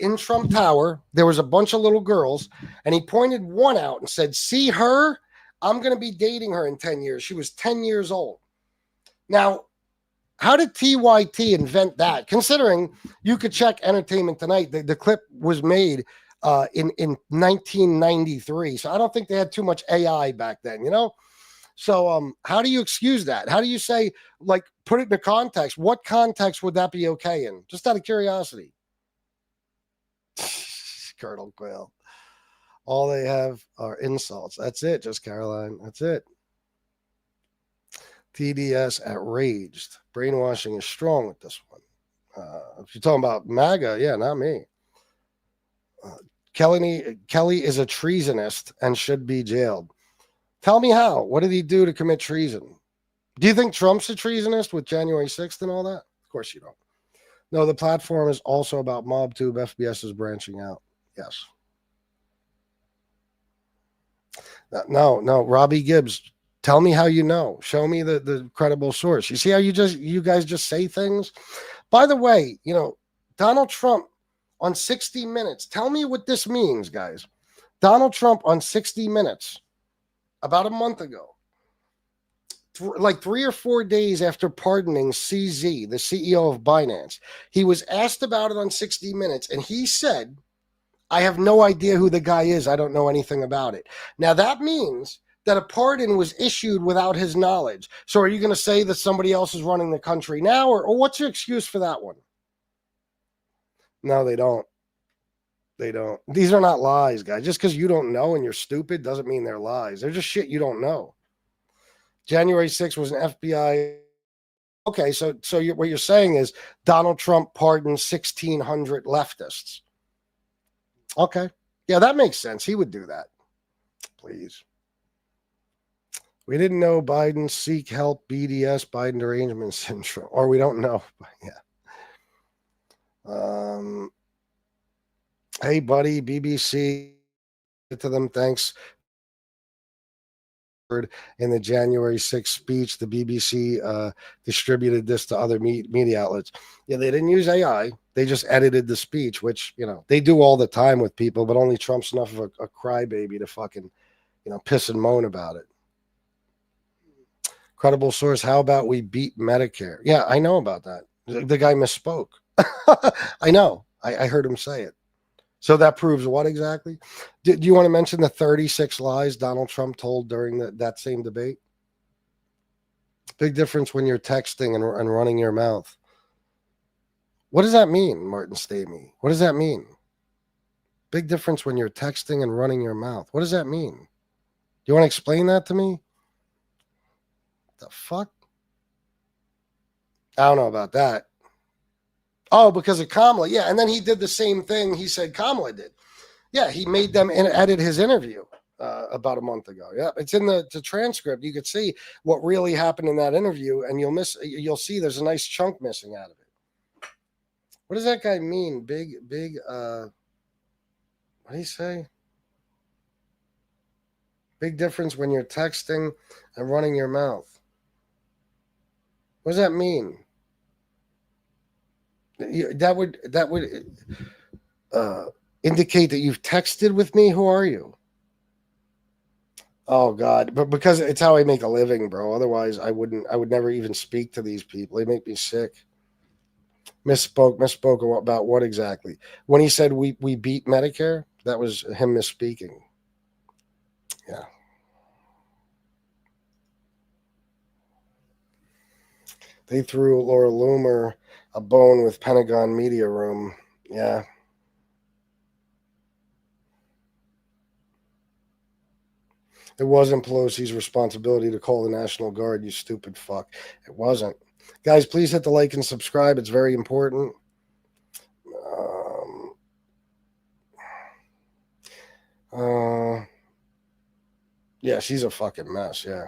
in Trump Tower. There was a bunch of little girls, and he pointed one out and said, see her? I'm going to be dating her in 10 years. She was 10 years old. Now, how did TYT invent that? Considering you could check Entertainment Tonight, the clip was made in 1993. So I don't think they had too much AI back then, you know? So how do you excuse that? How do you say, like, put it into context? What context would that be okay in? Just out of curiosity. Colonel Quayle. All they have are insults. That's it, just Caroline. That's it. TDS outraged. Brainwashing is strong with this one. If you're talking about MAGA, yeah, not me. Kelly is a treasonist and should be jailed. Tell me how. What did he do to commit treason? Do you think Trump's a treasonist with January 6th and all that? Of course you don't. No, the platform is also about MobTube. FBS is branching out. Yes. No. Robbie Gibbs, Tell me how you know. Show me the credible source. You see how you guys just say things? By the way, Donald Trump on 60 Minutes. Tell me what this means, guys. Donald Trump on 60 Minutes about a month ago, like 3 or 4 days after pardoning CZ, the CEO of Binance, he was asked about it on 60 Minutes, and he said, I have no idea who the guy is. I don't know anything about it. Now, that means that a pardon was issued without his knowledge. So are you going to say that somebody else is running the country now, or what's your excuse for that one? No, they don't. They don't. These are not lies, guys. Just because you don't know and you're stupid doesn't mean they're lies. They're just shit you don't know. January 6th was an FBI. Okay, so what you're saying is Donald Trump pardoned 1,600 leftists. Okay. Yeah, that makes sense. He would do that. Please. We didn't know Biden seek help, BDS, Biden derangement syndrome. Or we don't know. Yeah. Hey, buddy, BBC. To them, thanks. In the January 6th speech, the BBC distributed this to other media outlets. Yeah, they didn't use AI. They just edited the speech, which, they do all the time with people, but only Trump's enough of a crybaby to fucking, piss and moan about it. Credible source, how about we beat Medicare? Yeah, I know about that. The guy misspoke. I know. I heard him say it. So that proves what exactly? Do you want to mention the 36 lies Donald Trump told during that same debate? Big difference when you're texting and running your mouth. What does that mean, Martin Stamey? What does that mean? Big difference when you're texting and running your mouth. What does that mean? You want to explain that to me? The fuck? I don't know about that. Oh, because of Kamala. Yeah, and then he did the same thing he said Kamala did. Yeah, he made them edit his interview about a month ago. Yeah, it's in the transcript. You could see what really happened in that interview, and you'll see there's a nice chunk missing out of it. What does that guy mean? Big, what do you say? Big difference when you're texting and running your mouth. What does that mean? That would indicate that you've texted with me. Who are you? Oh God! But because it's how I make a living, bro. Otherwise, I would never even speak to these people. They make me sick. Misspoke about what exactly? When he said we beat Medicare, that was him misspeaking. Yeah. They threw Laura Loomer a bone with Pentagon Media Room. Yeah. It wasn't Pelosi's responsibility to call the National Guard, you stupid fuck. It wasn't. Guys, please hit the like and subscribe. It's very important. Yeah, she's a fucking mess, yeah.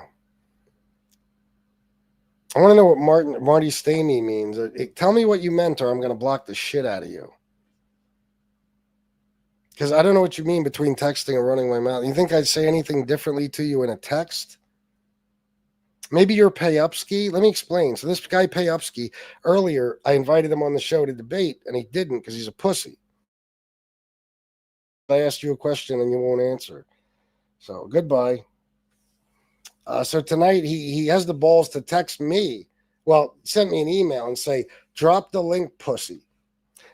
I want to know what Marty Stamey means. Tell me what you meant, or I'm going to block the shit out of you. Because I don't know what you mean between texting and running my mouth. You think I'd say anything differently to you in a text? Maybe you're Payupski. Let me explain. So this guy Payupski, earlier, I invited him on the show to debate, and he didn't because he's a pussy. I asked you a question, and you won't answer. So goodbye. So tonight, he has the balls to text me. Well, sent me an email and say, drop the link, pussy.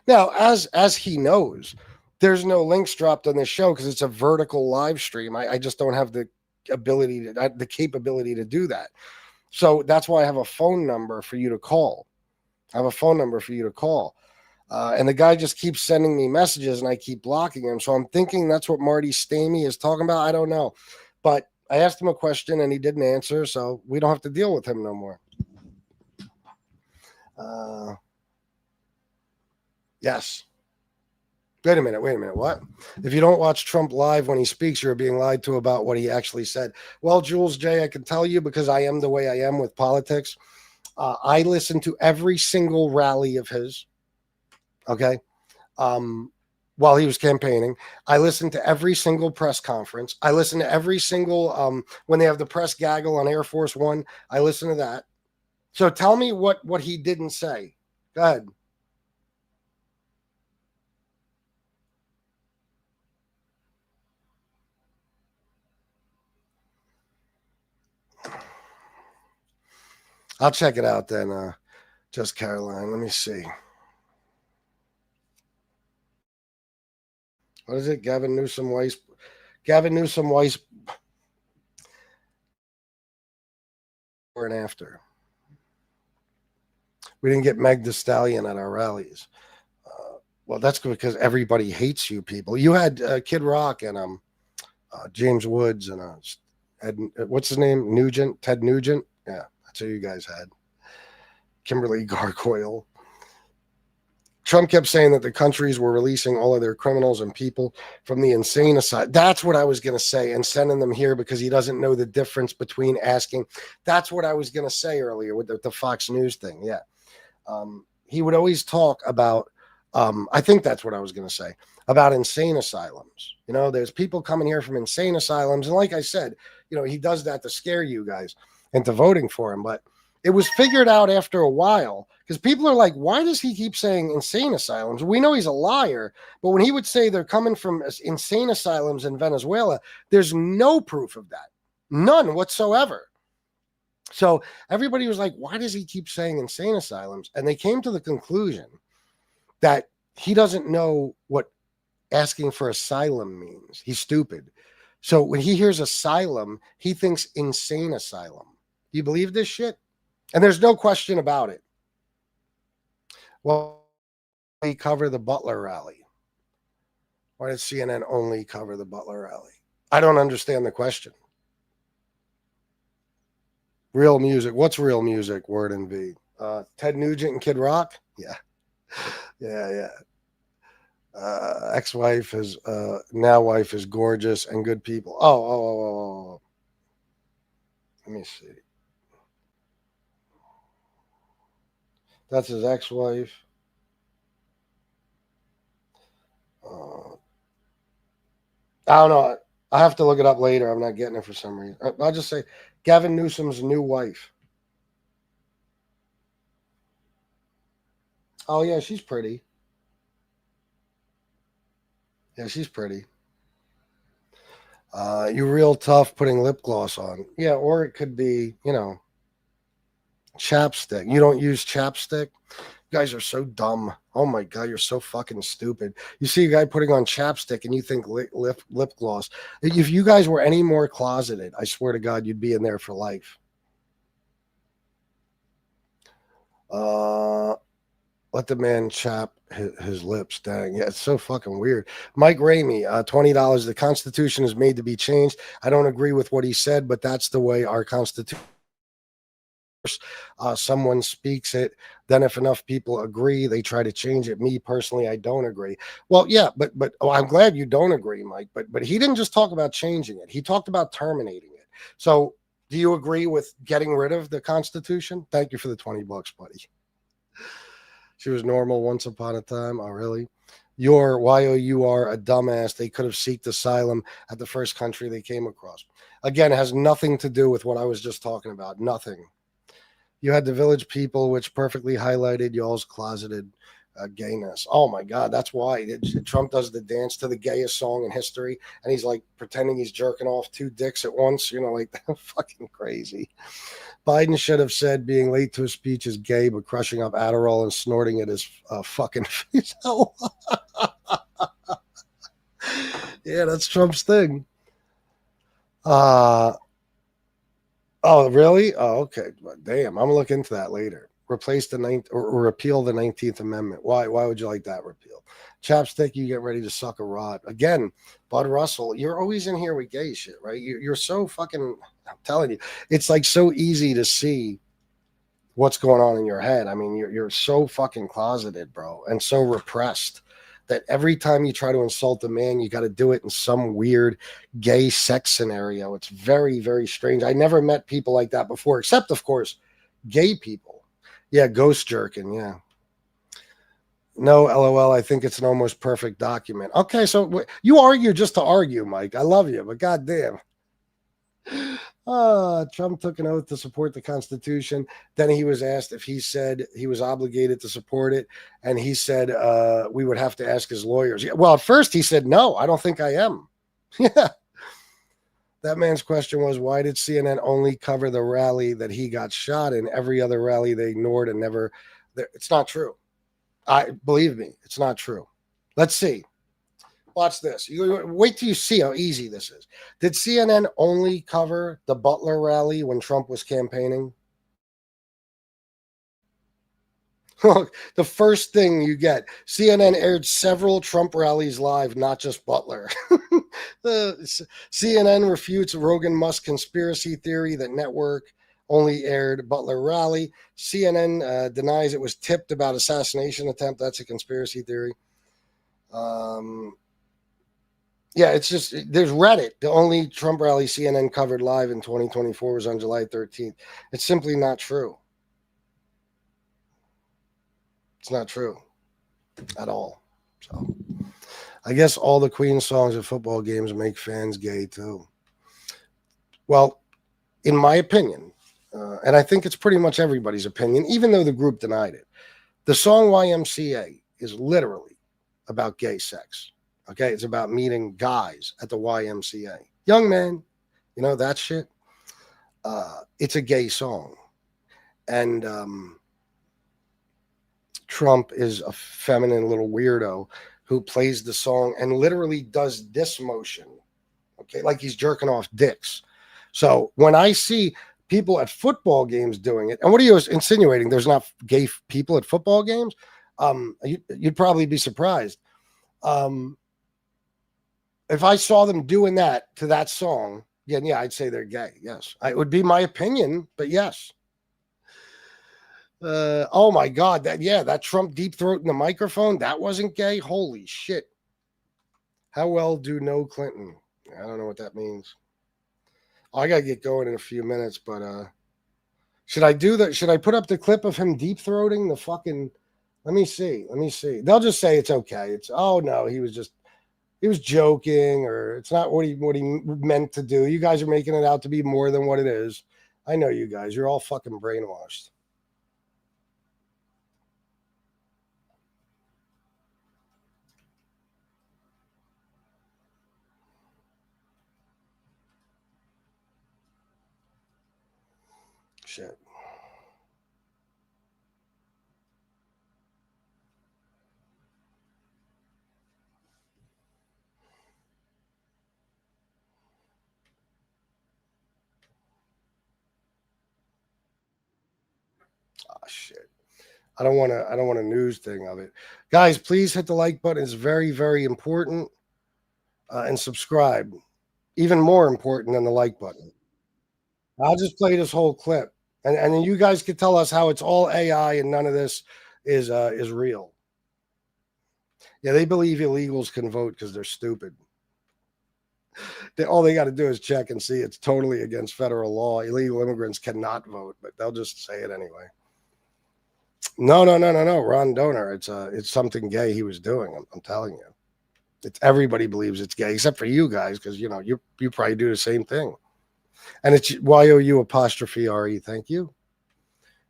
Now, as he knows, there's no links dropped on this show because it's a vertical live stream. I just don't have the capability to do that. So that's why I have a phone number for you to call. And the guy just keeps sending me messages and I keep blocking him. So I'm thinking that's what Marty Stamey is talking about. I don't know. But I asked him a question and he didn't answer. So we don't have to deal with him no more. Yes. Wait a minute. What? If you don't watch Trump live when he speaks, you're being lied to about what he actually said. Well, Jules J., I can tell you because I am the way I am with politics. I listen to every single rally of his. Okay. while he was campaigning. I listened to every single press conference. I listened to every single when they have the press gaggle on Air Force One. I listened to that. So tell me what he didn't say. Go ahead. I'll check it out then. Just Caroline. Let me see. What is it? Gavin Newsom Weiss. Gavin Newsom Weiss. Before and after. We didn't get Meg Thee Stallion at our rallies. Well, that's because everybody hates you people. You had Kid Rock and James Woods and Ed, what's his name? Nugent? Ted Nugent? Yeah, that's who you guys had. Kimberly Gargoyle. Trump kept saying that the countries were releasing all of their criminals and people from the insane asylum. That's what I was going to say, and sending them here because he doesn't know the difference between asking. That's what I was going to say earlier with the Fox News thing. Yeah. He would always talk about, I think that's what I was going to say, about insane asylums. You know, there's people coming here from insane asylums. And like I said, you know, he does that to scare you guys into voting for him. But it was figured out after a while because people are like, why does he keep saying insane asylums? We know he's a liar, but when he would say they're coming from insane asylums in Venezuela, there's no proof of that. None whatsoever. So everybody was like, why does he keep saying insane asylums? And they came to the conclusion that he doesn't know what asking for asylum means. He's stupid. So when he hears asylum, he thinks insane asylum. Do you believe this shit? And there's no question about it. Well, we cover the Butler rally. Why did CNN only cover the Butler rally? I don't understand the question. Real music. What's real music? Word and V. Ted Nugent and Kid Rock? Yeah. Yeah. Ex-wife is now wife is gorgeous and good people. Oh. Let me see. That's his ex-wife. I don't know. I have to look it up later. I'm not getting it for some reason. I'll just say Gavin Newsom's new wife. Oh, yeah, she's pretty. Yeah, she's pretty. You're real tough putting lip gloss on. Yeah, or it could be, you know, chapstick. You don't use chapstick? You guys are so dumb. Oh my God, you're so fucking stupid. You see a guy putting on chapstick and you think lip gloss. If you guys were any more closeted, I swear to God, you'd be in there for life. Let the man chap his lips. Dang. Yeah, it's so fucking weird. Mike Ramey, $20. The Constitution is made to be changed. I don't agree with what he said, but that's the way our Constitution. Someone speaks it, then if enough people agree, they try to change it. Me personally, I don't agree. Well, yeah, but I'm glad you don't agree, Mike. But he didn't just talk about changing it. He talked about terminating it. So do you agree with getting rid of the Constitution? Thank you for the $20, buddy. She was normal once upon a time. Oh, really? You are a dumbass. They could have sought asylum at the first country they came across. Again, it has nothing to do with what I was just talking about. Nothing. You had the Village People, which perfectly highlighted y'all's closeted gayness. Oh my God, that's why Trump does the dance to the gayest song in history, and he's like pretending he's jerking off two dicks at once. You know, like fucking crazy. Biden should have said being late to a speech is gay, but crushing up Adderall and snorting it is fucking. Yeah, that's Trump's thing. Oh, really? Oh, okay. Damn, I'm gonna look into that later. Replace the ninth or repeal the 19th Amendment. Why would you like that repeal? Chapstick, you get ready to suck a rod. Again, Bud Russell, you're always in here with gay shit, right? You're so fucking, I'm telling you, it's like so easy to see what's going on in your head. I mean, you're so fucking closeted, bro, and so repressed that every time you try to insult a man, you got to do it in some weird gay sex scenario. It's very, very strange. I never met people like that before, except, of course, gay people. Yeah, ghost jerking, yeah. No, LOL. I think it's an almost perfect document. Okay, so you argue just to argue, Mike. I love you, but goddamn. Trump took an oath to support the Constitution. Then he was asked if he said he was obligated to support it, and he said we would have to ask his lawyers. Well, at first he said no, I don't think I am. Yeah. That man's question was, why did CNN only cover the rally that he got shot in? Every other rally they ignored and never. It's not true. Believe me, it's not true. Let's see. Watch this. You wait till you see how easy this is. Did CNN only cover the Butler rally when Trump was campaigning? The first thing you get, CNN aired several Trump rallies live, not just Butler. CNN refutes Rogan Musk conspiracy theory that network only aired Butler rally. CNN denies it was tipped about assassination attempt. That's a conspiracy theory. Yeah, it's just, there's Reddit. The only Trump rally CNN covered live in 2024 was on July 13th. It's simply not true. It's not true at all. So I guess all the Queen songs at football games make fans gay too. Well, in my opinion, and I think it's pretty much everybody's opinion, even though the group denied it, the song YMCA is literally about gay sex. Okay, it's about meeting guys at the YMCA. Young men, you know, that shit. It's a gay song. And Trump is a feminine little weirdo who plays the song and literally does this motion. Okay, like he's jerking off dicks. So when I see people at football games doing it, and what are you insinuating? There's not gay people at football games? You'd probably be surprised. If I saw them doing that to that song, yeah, I'd say they're gay. Yes, it would be my opinion, but yes. Oh my God, that Trump deep throating the microphone, that wasn't gay. Holy shit! How well do know Clinton? I don't know what that means. Oh, I gotta get going in a few minutes, but should I do that? Should I put up the clip of him deep throating the fucking? Let me see. They'll just say it's okay. It's no, he was joking, or it's not what he meant to do. You guys are making it out to be more than what it is. I know you guys. You're all fucking brainwashed. Shit. Oh shit. I don't want a news thing of it. Guys, please hit the like button. It's very, very important. And subscribe. Even more important than the like button. I'll just play this whole clip. And then you guys can tell us how it's all AI and none of this is real. Yeah, they believe illegals can vote because they're stupid. All they got to do is check and see it's totally against federal law. Illegal immigrants cannot vote, but they'll just say it anyway. No, Ron Donor. It's something gay he was doing. I'm telling you. It's everybody believes it's gay except for you guys, because you probably do the same thing. And it's YOU''RE. Thank you.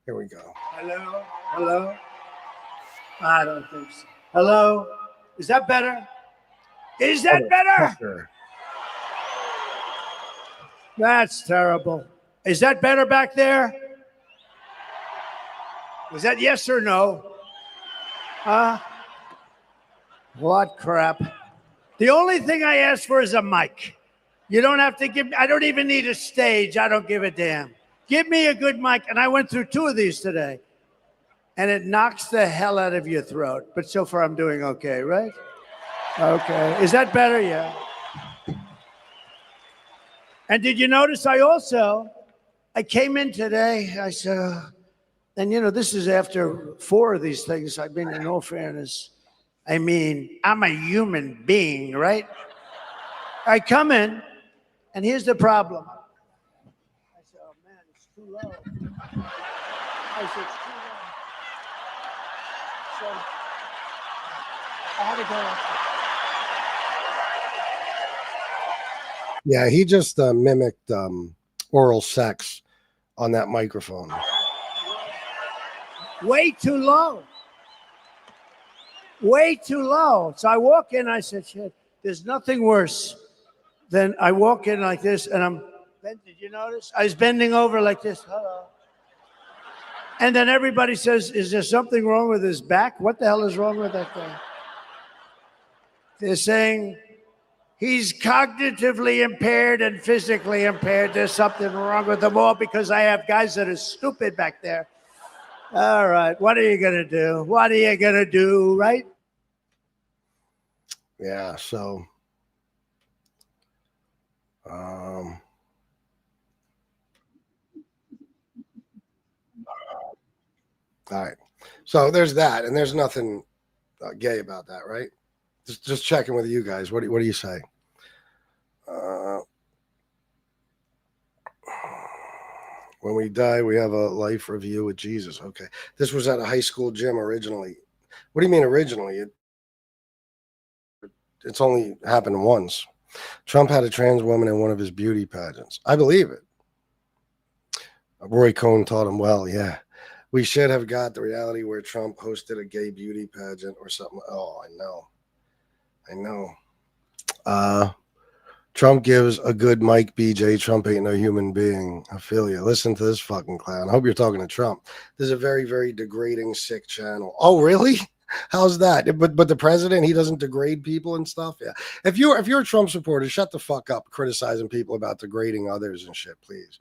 Here we go. Hello. I don't think so. Hello. Is that better? Is that better? Fucker. That's terrible. Is that better back there? Was that yes or no? What crap. The only thing I asked for is a mic. You don't have to give, I don't even need a stage. I don't give a damn. Give me a good mic. And I went through 2 of these today. And it knocks the hell out of your throat. But so far I'm doing okay, right? Okay. Is that better? Yeah. And did you notice I came in today, I said, and this is after 4 of these things. I mean, in all fairness, I'm a human being, right? I come in, and here's the problem. I said, oh man, it's too low. I said, it's too low. had to go. Yeah, he just mimicked oral sex on that microphone. Way too low. Way too low. So I walk in, I said, shit, there's nothing worse than I walk in like this and I'm, did you notice? I was bending over like this. Hello. And then everybody says, is there something wrong with his back? What the hell is wrong with that guy? They're saying he's cognitively impaired and physically impaired. There's something wrong with them all because I have guys that are stupid back there. All right, what are you going to do? What are you going to do, right? Yeah, so all right. So there's that, and there's nothing gay about that, right? Just checking with you guys. What do you say? When we die, we have a life review with Jesus. Okay. This was at a high school gym originally. What do you mean originally? It's only happened once. Trump had a trans woman in one of his beauty pageants. I believe it. Roy Cohn taught him well. Yeah. We should have got the reality where Trump hosted a gay beauty pageant or something. Oh, I know. Trump gives a good Mike BJ. Trump ain't no human being. I feel you. Listen to this fucking clown. I hope you're talking to Trump. This is a very, very degrading, sick channel. Oh, really? How's that? But the president, he doesn't degrade people and stuff. Yeah. If you're a Trump supporter, shut the fuck up criticizing people about degrading others and shit, please.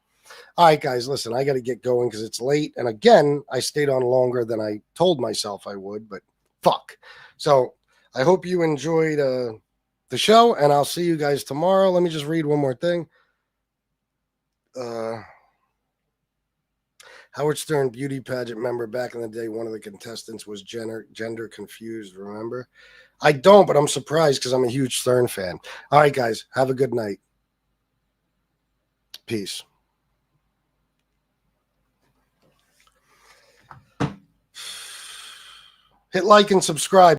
All right, guys, listen, I got to get going because it's late. And again, I stayed on longer than I told myself I would, but fuck. So I hope you enjoyed the show, and I'll see you guys tomorrow. Let me just read one more thing. Howard Stern beauty pageant member back in the day, one of the contestants was gender confused, remember? I don't, but I'm surprised because I'm a huge Stern fan. All right, guys, have a good night. Peace. Hit like and subscribe.